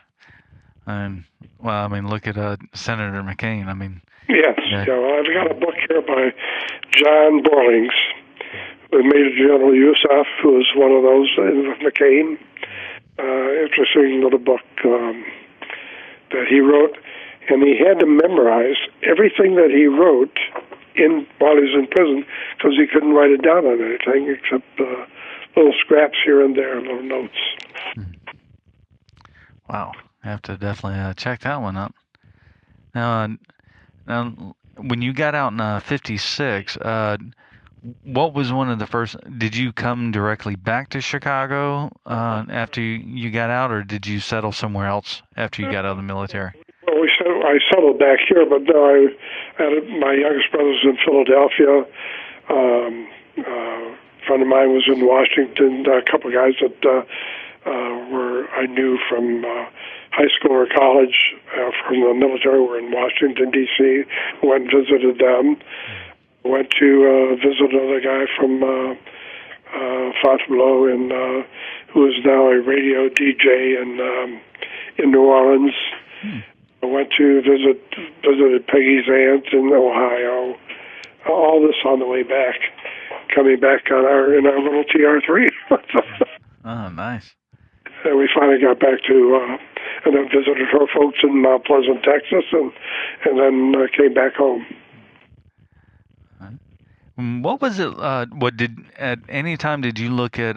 Speaker 1: And well, I mean, look at Senator McCain. I mean,
Speaker 2: yes, yeah. Well, I've got a book here by John Borlings, Major General Yusuf, who was one of those with McCain. Interesting little book that he wrote, and he had to memorize everything that he wrote while he was in prison because he couldn't write it down on anything except little scraps here and there, little notes.
Speaker 1: Wow, I have to definitely check that one up. Now, when you got out in '56, what was one of the first? Did you come directly back to Chicago after you got out, or did you settle somewhere else after you got out of the military?
Speaker 2: Well, I settled back here, but no, my youngest brother was in Philadelphia. A friend of mine was in Washington. A couple of guys that I knew from high school or college from the military were in Washington, D.C. Went and visited them. Went to visit another guy from Fontainebleau, who is now a radio DJ in New Orleans. I went to visited Peggy's aunt in Ohio. All this on the way back, coming back in our little TR3.
Speaker 1: Oh, nice.
Speaker 2: And we finally got back to and then visited her folks in Mount Pleasant, Texas, and then came back home.
Speaker 1: What was it? At any time did you look at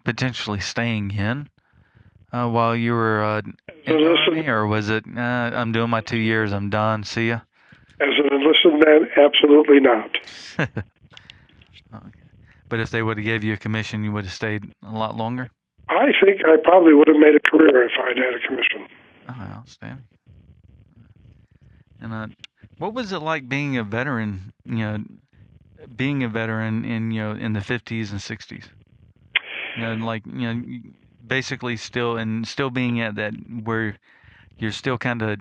Speaker 1: potentially staying in while you were in the Army, or was it I'm doing my 2 years, I'm done, see ya?
Speaker 2: As an enlisted man, absolutely not.
Speaker 1: Okay. But if they would have gave you a commission, you would have stayed a lot longer?
Speaker 2: I think I probably would have made a career if I'd had a commission.
Speaker 1: Oh, outstanding. And what was it like being a veteran, being a veteran in, in the 50s and 60s? Like, basically still being at that where you're still kind of,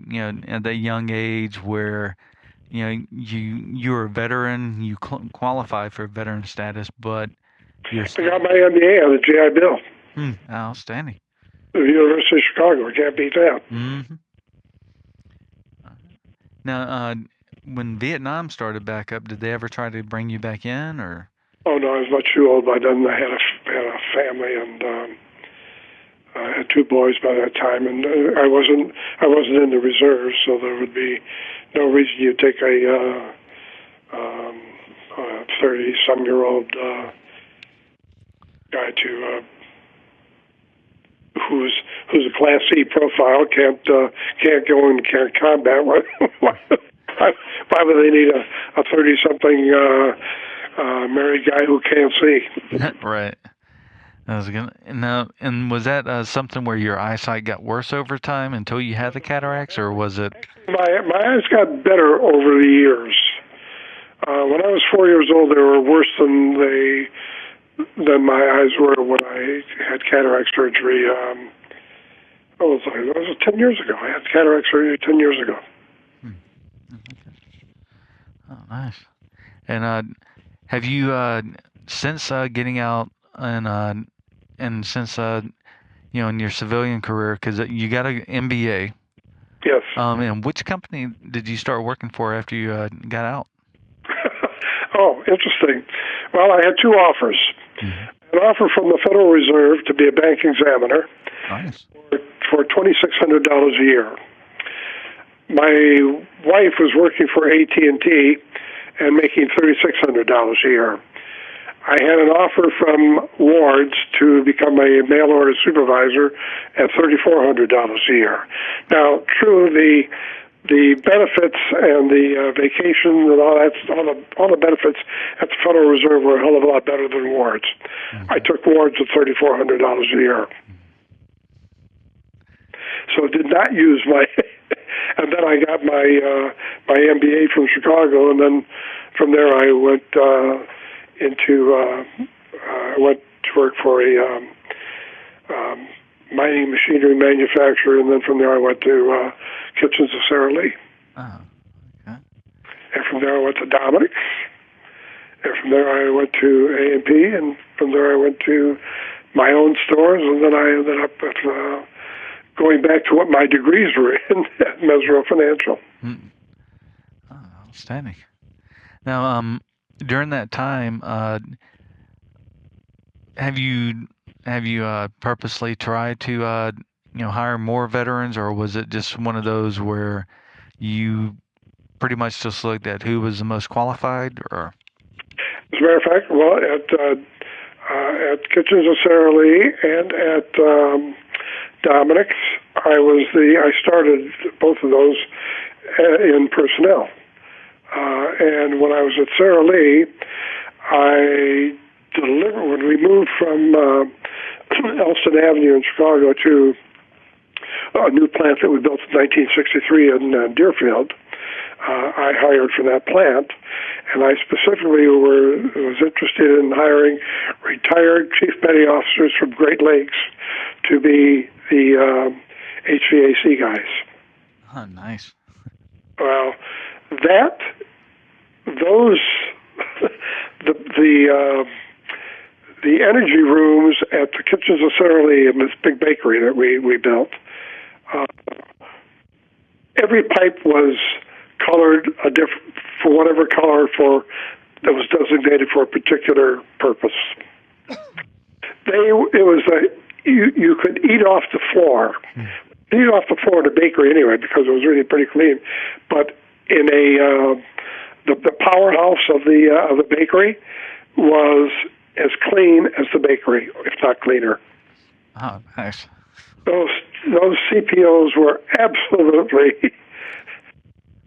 Speaker 1: at that young age where, you're a veteran, you qualify for veteran status, but you're
Speaker 2: I
Speaker 1: still.
Speaker 2: got my MBA on the GI Bill.
Speaker 1: Outstanding.
Speaker 2: The University of Chicago. I can't beat that.
Speaker 1: Mm-hmm. Now, when Vietnam started back up, did they ever try to bring you back in, or?
Speaker 2: Oh no, I was much too old by then. I had a family, and I had two boys by that time, and I wasn't in the reserves, so there would be no reason you take a 30-some-year-old guy to who's a Class C profile can't go in combat. Why would they need a 30-something married guy who can't see?
Speaker 1: Right. I was gonna now, and was that something where your eyesight got worse over time until you had the cataracts, or was it?
Speaker 2: My eyes got better over the years. When I was 4 years old, they were worse than my eyes were when I had cataract surgery. It was 10 years ago. I had cataract surgery 10 years ago.
Speaker 1: Oh, nice. And have you since getting out and since in your civilian career, because you got an MBA.
Speaker 2: Yes.
Speaker 1: And which company did you start working for after you got out?
Speaker 2: Oh, interesting. Well, I had two offers. An offer from the Federal Reserve to be a bank examiner.
Speaker 1: Nice.
Speaker 2: For $2,600 a year. My wife was working for AT&T and making $3,600 a year. I had an offer from Ward's to become a mail order supervisor at $3,400 a year. Now, true, the benefits and the vacation and all the benefits at the Federal Reserve were a hell of a lot better than Ward's. I took Ward's at $3,400 a year. So did not use my, and then I got my MBA from Chicago, and then from there I went went to work for a mining machinery manufacturer, and then from there I went to Kitchens of Sara Lee.
Speaker 1: Oh, okay.
Speaker 2: And from there I went to Dominic, and from there I went to A&P, and from there I went to my own stores, and then I ended up at going back to what my degrees were in at Mesro Financial.
Speaker 1: Oh, outstanding. Now, during that time, have you purposely tried to hire more veterans, or was it just one of those where you pretty much just looked at who was the most qualified? Or
Speaker 2: as a matter of fact, well, at Kitchens of Sara Lee and at Dominic's, I started both of those in personnel. And when I was at Sara Lee, when we moved from Elston Avenue in Chicago to a new plant that we built in 1963 in Deerfield, I hired for that plant, and I specifically was interested in hiring retired chief petty officers from Great Lakes to be the HVAC guys.
Speaker 1: oh, nice.
Speaker 2: Well, those the energy rooms at the Kitchens of Sara Lee in this big bakery that we built. Every pipe was colored for whatever color that was designated for a particular purpose. You could eat off the floor. Eat off the floor in the bakery anyway because it was really pretty clean. But in the powerhouse of the bakery was as clean as the bakery, if not cleaner.
Speaker 1: Oh, nice.
Speaker 2: Those CPOs were absolutely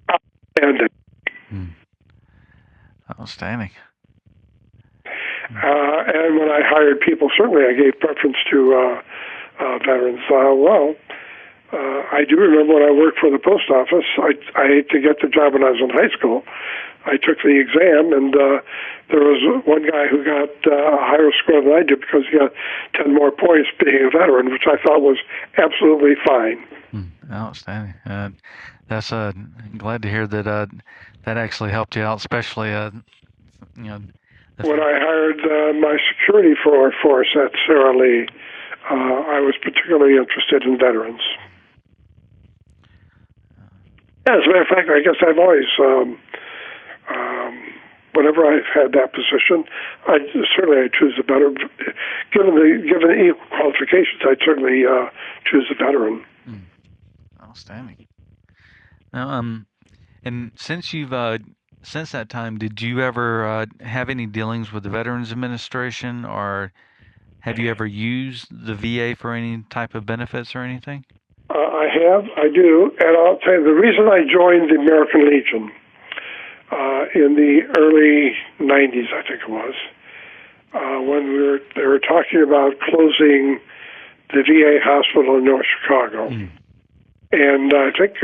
Speaker 2: outstanding.
Speaker 1: Outstanding.
Speaker 2: And when I hired people, certainly I gave preference to veterans. I do remember when I worked for the post office, I hate to get the job when I was in high school. I took the exam, and there was one guy who got a higher score than I did because he got 10 more points being a veteran, which I thought was absolutely fine.
Speaker 1: Outstanding. That's glad to hear that that actually helped you out, especially
Speaker 2: when I hired my security force at Sara Lee, I was particularly interested in veterans. As a matter of fact, I guess I've always, whenever I've had that position, I choose the veteran. Given the equal qualifications, I'd certainly choose the veteran.
Speaker 1: Outstanding. Now, and since that time, did you ever have any dealings with the Veterans Administration, or have you ever used the VA for any type of benefits or anything?
Speaker 2: I do, and I'll tell you, the reason I joined the American Legion in the early 90s, I think it was, when they were talking about closing the VA hospital in North Chicago. And I think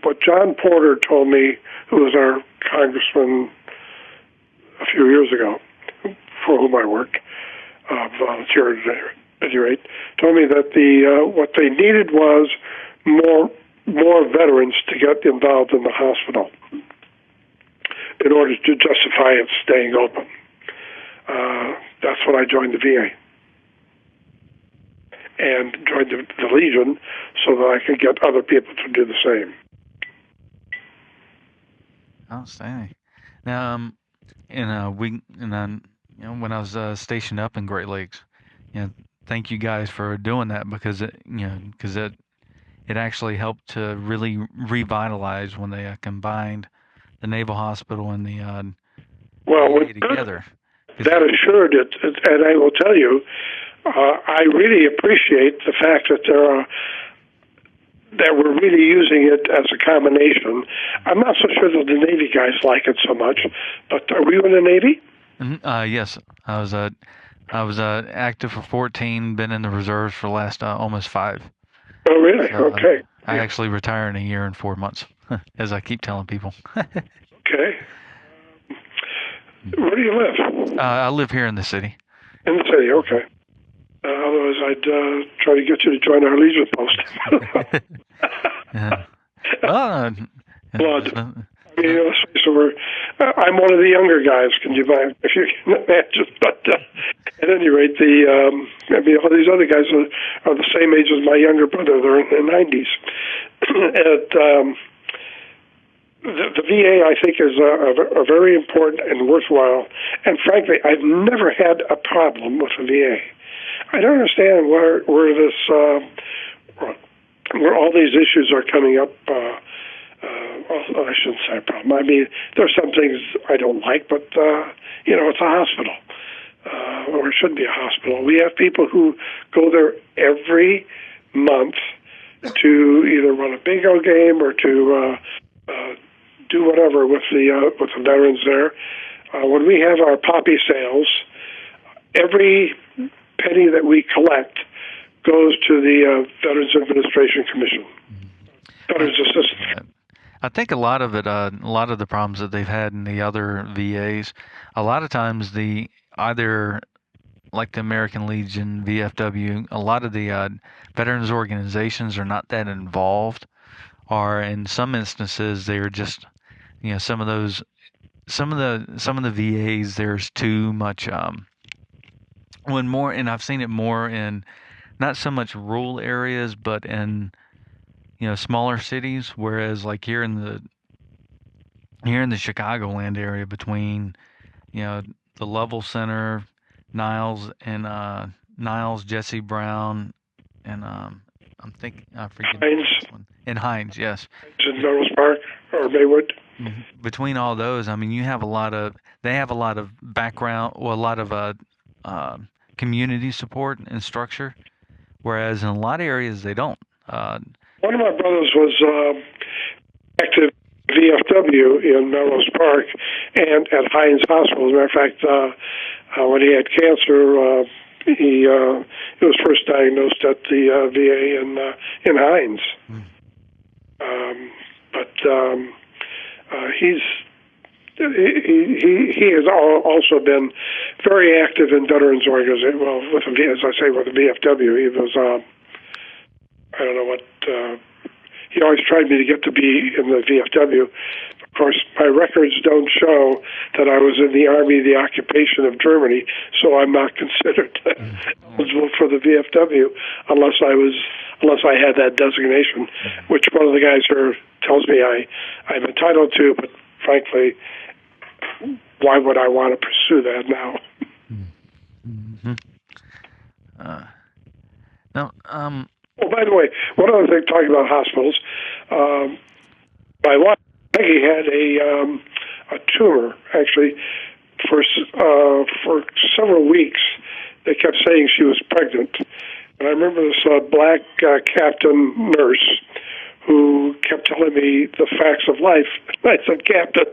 Speaker 2: what John Porter told me, who was our congressman a few years ago, for whom I worked, volunteered at your rate, told me that what they needed was more veterans to get involved in the hospital in order to justify it staying open. That's when I joined the VA and joined the Legion so that I could get other people to do the same.
Speaker 1: Outstanding. Now, when I was stationed up in Great Lakes, thank you guys for doing that because it actually helped to really revitalize when they combined the Naval Hospital and the VA together.
Speaker 2: That assured it, and I will tell you, I really appreciate the fact that that we're really using it as a combination. I'm not so sure that the Navy guys like it so much, but are you in the Navy?
Speaker 1: Yes, I was active for 14, been in the reserves for the last almost 5.
Speaker 2: Oh, really?
Speaker 1: So,
Speaker 2: okay.
Speaker 1: I actually retire in a year and 4 months, as I keep telling people.
Speaker 2: Okay. Where do you live?
Speaker 1: I live here in the city.
Speaker 2: In the city, okay. Otherwise, I'd try to get you to join our Legion post. Blood. I mean, so I'm one of the younger guys. Can you mind if you can imagine? But at any rate, all these other guys are the same age as my younger brother. They're in their 90s. The VA, I think, is a very important and worthwhile. And frankly, I've never had a problem with the VA. I don't understand where all these issues are coming up. I shouldn't say a problem. I mean, there's some things I don't like, but it's a hospital, or it should be a hospital. We have people who go there every month to either run a bingo game or to do whatever with the veterans there. When we have our poppy sales, every penny that we collect goes to the Veterans Administration Commission. Veterans Assistance.
Speaker 1: I think a lot of the problems that they've had in the other VAs, a lot of times either like the American Legion, VFW, a lot of the veterans organizations are not that involved, or in some instances they're just, some of the VAs, there's too much and I've seen it more in not so much rural areas, but in smaller cities, whereas like here in the Chicagoland area between the Lovell Center, Niles, Jesse Brown, and I forget this one. And Hines, yes.
Speaker 2: In Melrose Park or Maywood.
Speaker 1: Between all those, I mean, they have a lot of background, or a lot of community support and structure, whereas in a lot of areas they don't.
Speaker 2: One of my brothers was active VFW in Melrose Park, and at Hines Hospital. As a matter of fact, when he had cancer, he was first diagnosed at the VA in Hines. He's he has also been very active in veterans organizations. Well, with as I say, with the VFW, he was I don't know what. He always tried me to get to be in the VFW. Of course, my records don't show that I was in the Army of the Occupation of Germany, so I'm not considered eligible for the VFW unless I had that designation, which one of the guys here tells me I'm entitled to, but frankly, why would I want to pursue that now? Oh, by the way, one other thing, talking about hospitals, my wife, Peggy, had a tumor, actually, for several weeks. They kept saying she was pregnant. And I remember this black captain nurse who kept telling me the facts of life. I said, Captain,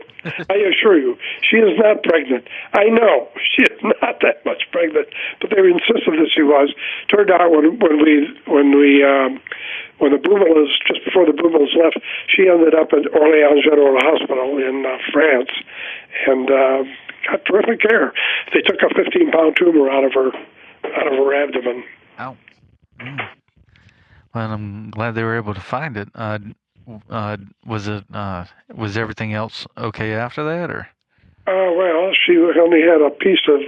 Speaker 2: I assure you, she is not pregnant. I know she is not that much pregnant, but they insisted that she was. Turned out when the Boumelas, just before the Boumelas left, she ended up at Orléans General Hospital in France, and got terrific care. They took a 15-pound tumor out of her abdomen.
Speaker 1: Ow. Well, I'm glad they were able to find it. Was everything else okay after that, or?
Speaker 2: Well, she only had a piece of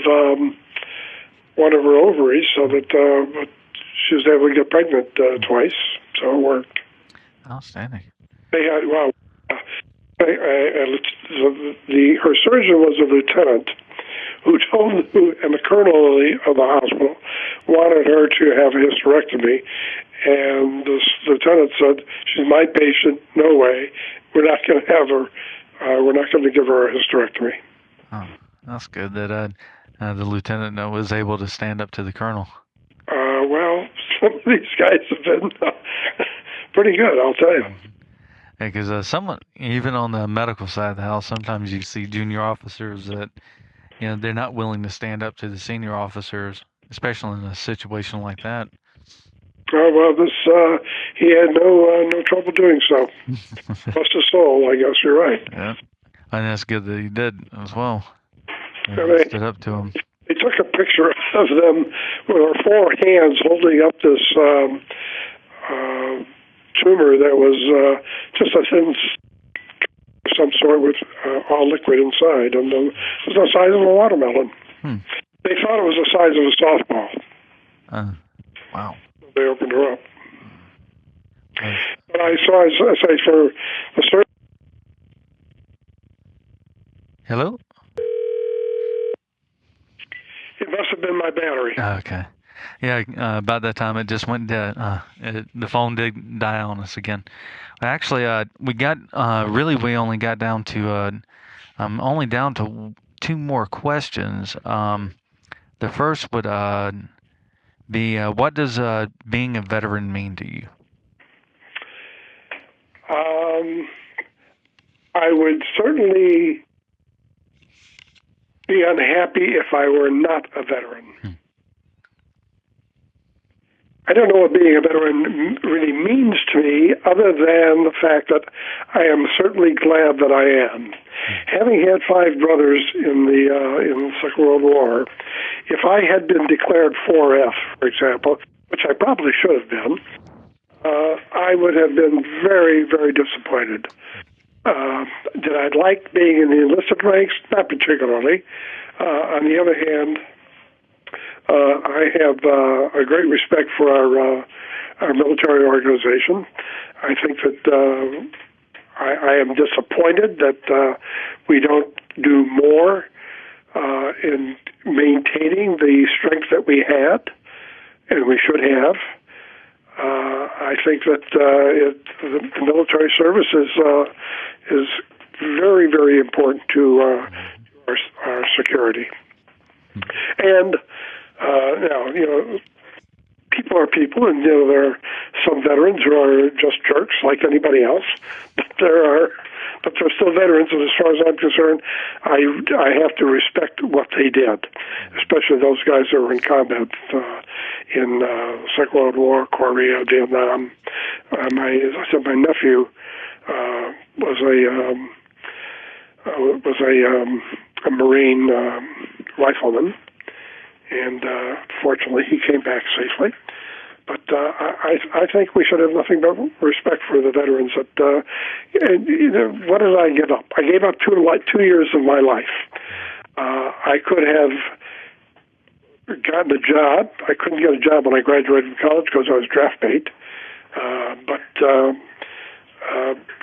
Speaker 2: one of her ovaries, so that but she was able to get pregnant twice, so it worked.
Speaker 1: Outstanding.
Speaker 2: They had her surgeon was a lieutenant and the colonel of the hospital wanted her to have a hysterectomy, and the lieutenant said, "She's my patient. No way. We're not going to have her. We're not going to give her a hysterectomy."
Speaker 1: Oh, that's good that the lieutenant was able to stand up to the colonel.
Speaker 2: Well, some of these guys have been pretty good, I'll tell you.
Speaker 1: Yeah, because someone, even on the medical side of the house, sometimes you see junior officers that, they're not willing to stand up to the senior officers, especially in a situation like that.
Speaker 2: Well, he had no trouble doing so. Bless his soul, I guess you're right.
Speaker 1: Yeah, and that's good that he did as well. Stood up to him.
Speaker 2: They took a picture of them with our four hands holding up this tumor that was just a thin, some sort with all liquid inside, and it was the size of a watermelon. They thought it was the size of a softball.
Speaker 1: Wow.
Speaker 2: They opened her up. But I say for the surgeon.
Speaker 1: Hello?
Speaker 2: It must have been my battery.
Speaker 1: Okay. Yeah, about that time it just went dead. The phone did die on us again. Actually, we only got down to, only down to two more questions. The first would be, what does being a veteran mean to you?
Speaker 2: I would certainly be unhappy if I were not a veteran. I don't know what being a veteran really means to me, other than the fact that I am certainly glad that I am. Having had 5 brothers in the Second World War, if I had been declared 4F, for example, which I probably should have been, I would have been very, very disappointed. Did I like being in the enlisted ranks? Not particularly. On the other hand, I have a great respect for our military organization. I think that I am disappointed that we don't do more in maintaining the strength that we had, and we should have. I think that the military service is very, very important to our security. And now, people are people, and there are some veterans who are just jerks like anybody else. But there but they're still veterans, and as far as I'm concerned, I have to respect what they did, especially those guys that were in combat in the Second World War, Korea, Vietnam. As I said, my nephew was a Marine rifleman, and fortunately he came back safely. But I think we should have nothing but respect for the veterans. That and, what did I give up? I gave up 2 years of my life. I could have gotten a job. I couldn't get a job when I graduated from college because I was draft bait. But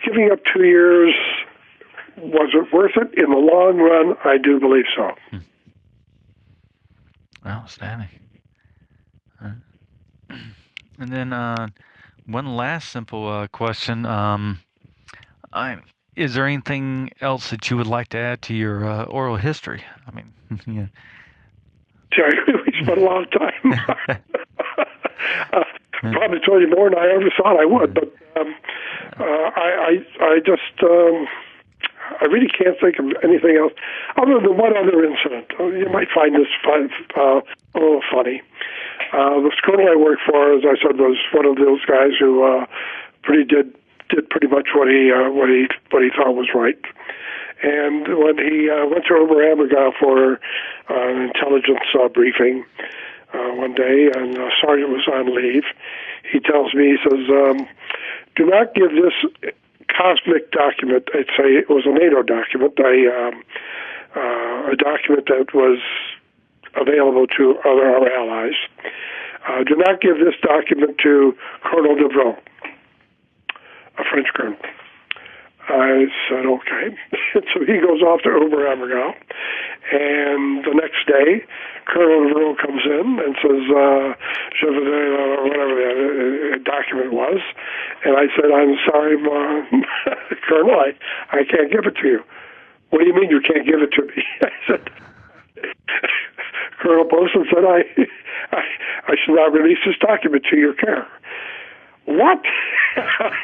Speaker 2: giving up 2 years, was it worth it? In the long run, I do believe so.
Speaker 1: Outstanding. And then one last simple question. Is there anything else that you would like to add to your oral history? I mean, yeah.
Speaker 2: Sorry, we spent a lot of time. Probably told you more than I ever thought I would, but I just I really can't think of anything else other than one other incident. You might find this a little funny. The colonel I worked for, as I said, was one of those guys who did pretty much what he thought was right. And when he went to Oberammergau for an intelligence briefing one day, and the sergeant was on leave, he tells me, he says, "Do not give this cosmic document." It was a NATO document, a document that was available to our allies. "Do not give this document to Colonel Devreux," a French colonel. I said, okay. So he goes off to Oberammergau, and the next day, Colonel Devreux comes in and says, whatever the document was, and I said, "I'm sorry, Colonel, I can't give it to you." "What do you mean you can't give it to me?" I said, Colonel Poston said, I should not release this document to your care. What?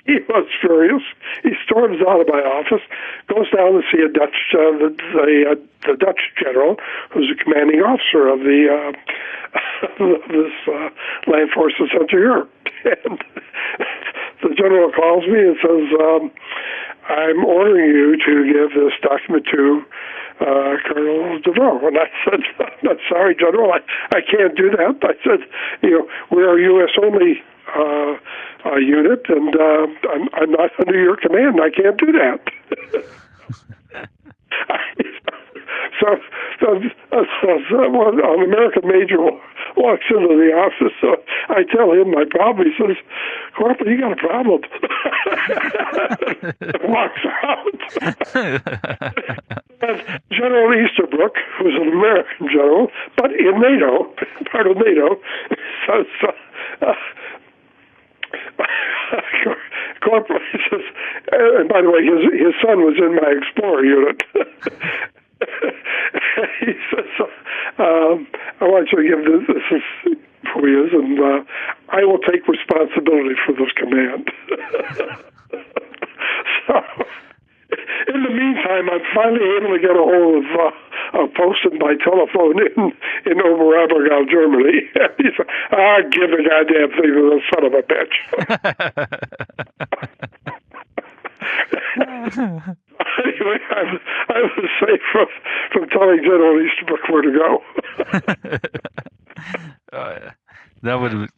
Speaker 2: He was furious. He storms out of my office, goes down to see a Dutch, the Dutch general, who's the commanding officer of this land force in Central Europe. And the general calls me and says, "I'm ordering you to give this document to Colonel Devreux." And I said, "I'm sorry, General, I can't do that." I said, "We're a U.S. only unit, and I'm not under your command. I can't do that." So an American major walks into the office. So I tell him my problem. He says, "Corporal, you got a problem." Walks out. And General Easterbrook, who's an American general, but in NATO, part of NATO, says, Corporal, he says, and by the way, his son was in my Explorer unit. He says, "I want you to give this is who he is, and I will take responsibility for this command." So, in the meantime, I'm finally able to get a hold of Poston by telephone in Oberammergau, Germany. He said, "Give the goddamn thing to the son of a bitch." Anyway, I was safe from telling General Easterbrook where to go.
Speaker 1: That would have,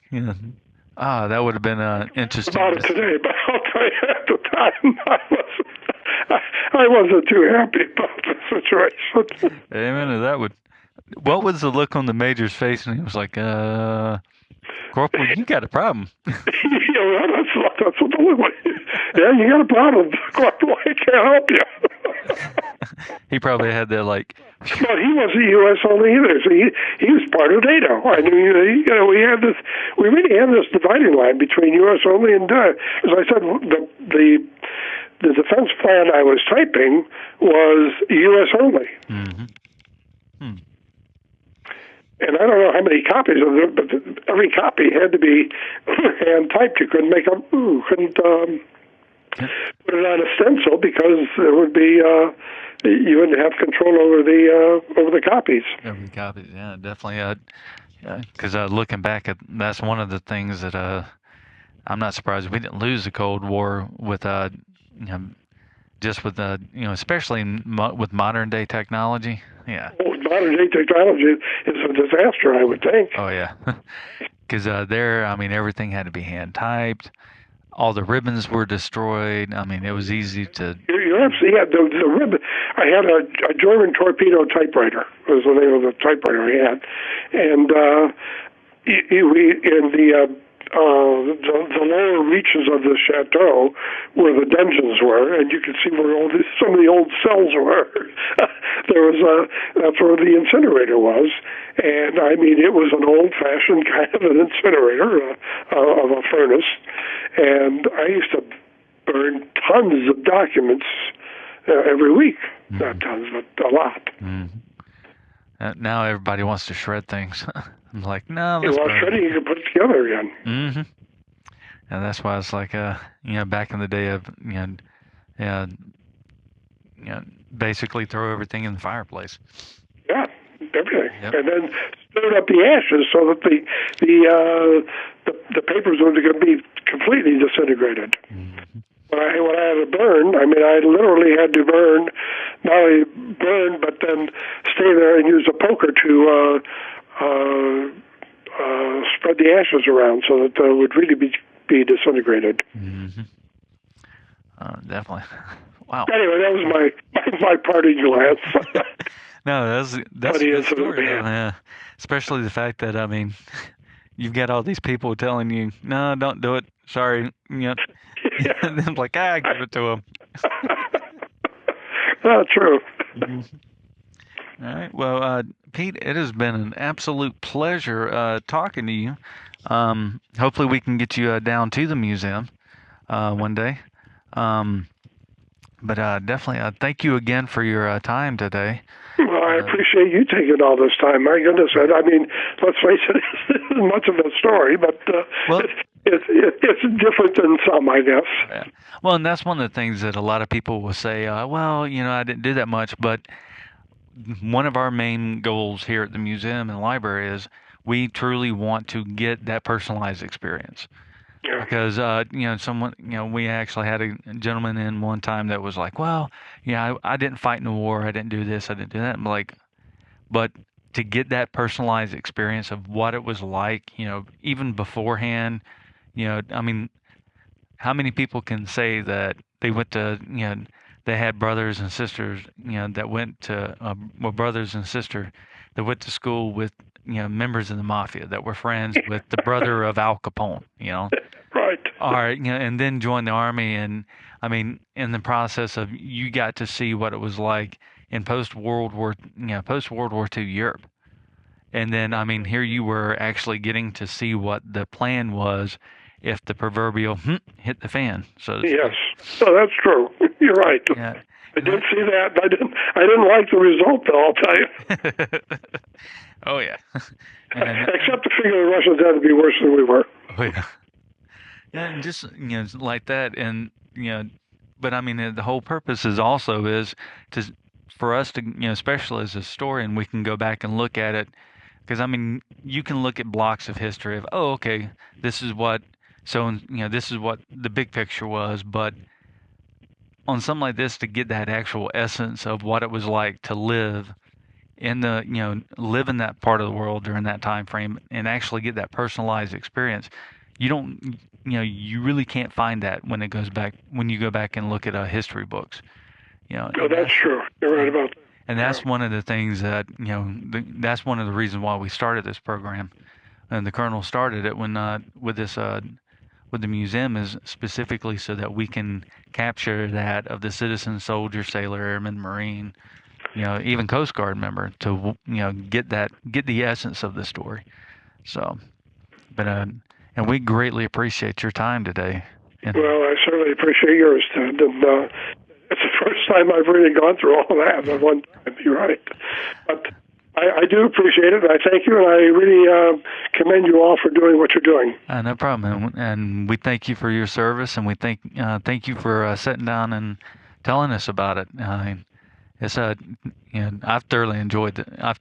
Speaker 1: that would have been interesting.
Speaker 2: About it today, but I'll tell you, at the time, I wasn't too happy about the situation.
Speaker 1: Amen. That would. What was the look on the major's face? And he was like, "Corporal, you got a problem."
Speaker 2: That's what the look was. "Yeah, you got a problem, Corporal. I can't help you."
Speaker 1: He probably had that like.
Speaker 2: Well, he wasn't U.S. only either. So he was part of NATO. I mean, we really had this dividing line between U.S. only and as I said, the defense plan I was typing was U.S. only. Mm-hmm. And I don't know how many copies of it, but every copy had to be hand typed. You couldn't make couldn't put it on a stencil because it would be you wouldn't have control over the copies.
Speaker 1: Over the copies, yeah, definitely. Because looking back at that's one of the things that I'm not surprised we didn't lose the Cold War with you know, just with especially with modern day technology. Yeah.
Speaker 2: Well, modern day technology is a disaster, I would think.
Speaker 1: Oh yeah. Because there, I mean, everything had to be hand typed. All the ribbons were destroyed. I mean, it was easy to.
Speaker 2: You're absolutely, yeah. The ribbon. I had a German torpedo typewriter. Was the name of the typewriter I had, and we in the lower reaches of the chateau where the dungeons were, and you could see where some of the old cells were. That's where the incinerator was, and I mean it was an old-fashioned kind of an incinerator of a furnace, and I used to burn tons of documents every week. Mm-hmm. Not tons, but a lot.
Speaker 1: Mm-hmm. Now everybody wants to shred things. I'm like, no.
Speaker 2: Well, shredding you can put it together again.
Speaker 1: Mm-hmm. And that's why it's like, back in the day of, basically throw everything in the fireplace.
Speaker 2: Yeah, everything, yep. And then stir up the ashes so that the papers were going to be completely disintegrated. Mm-hmm. When I had to burn, I mean, I literally had to burn, not only burn, but then stay there and use a poker to spread the ashes around so that it would really be disintegrated.
Speaker 1: Mm-hmm. Definitely. Wow.
Speaker 2: Anyway, that was my parting glance.
Speaker 1: No, that's a good story. Yeah. Especially the fact that, I mean, you've got all these people telling you, no, don't do it. Sorry. Yeah. And then like, give it to them.
Speaker 2: True.
Speaker 1: Mm-hmm. All right. Well, Pete, it has been an absolute pleasure talking to you. Hopefully we can get you down to the museum one day. But definitely thank you again for your time today.
Speaker 2: Well, I appreciate you taking all this time. My goodness, I mean, let's face it, it's much of a story, but it's different than some, I guess.
Speaker 1: Yeah. Well, and that's one of the things that a lot of people will say, well, I didn't do that much, but one of our main goals here at the museum and library is we truly want to get that personalized experience. Yeah. Because we actually had a gentleman in one time that was like, well, I didn't fight in the war, I didn't do this, I didn't do that. I'm like, but to get that personalized experience of what it was like, even beforehand, I mean, how many people can say that they went to, they had brothers and sisters, that went to, brothers and sisters that went to school with, members of the mafia that were friends with the brother of Al Capone,
Speaker 2: Right.
Speaker 1: All right, and then joined the army. And I mean, in the process of, you got to see what it was like in post-World War II Europe. And then, I mean, here you were actually getting to see what the plan was if the proverbial hit the fan. So
Speaker 2: yes, so that's true. You're right. Yeah. I did see that. I didn't like the result, though, I'll tell you.
Speaker 1: Oh yeah.
Speaker 2: Except to figure the Russians had to be worse than we were.
Speaker 1: Oh yeah. Yeah, and just like that, and but I mean the whole purpose is for us to especially as a historian, we can go back and look at it, because I mean you can look at blocks of history of okay, this is what this is what the big picture was, but on something like this, to get that actual essence of what it was like to live in live in that part of the world during that time frame and actually get that personalized experience, you really can't find that when you go back and look at history books.
Speaker 2: No, that's true. You're right about that.
Speaker 1: And that's one of the things that that's one of the reasons why we started this program, and the Colonel started it with the museum, is specifically so that we can capture that of the citizen, soldier, sailor, airman, Marine, even Coast Guard member, to get the essence of the story. So, but and we greatly appreciate your time today.
Speaker 2: Well, I certainly appreciate yours, Ted. And it's the first time I've really gone through all that at one time. You're right. But I do appreciate it. I thank you, and I really commend you all for doing what you're doing.
Speaker 1: No problem, and we thank you for your service, and we thank you for sitting down and telling us about it. It's I've thoroughly enjoyed it. I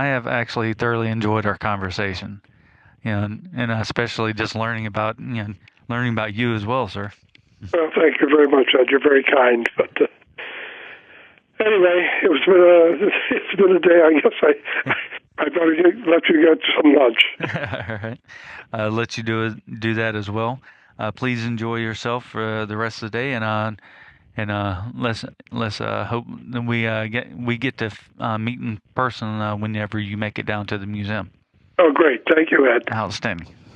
Speaker 1: have actually thoroughly enjoyed our conversation. And especially just learning about you as well, sir.
Speaker 2: Well, thank you very much, Ed. You're very kind. But anyway, it's been a day. I guess I better let you get some lunch.
Speaker 1: All right, let you do that as well. Please enjoy yourself for the rest of the day, and let's hope that we get to meet in person whenever you make it down to the museum.
Speaker 2: Oh, great. Thank you, Ed.
Speaker 1: Outstanding.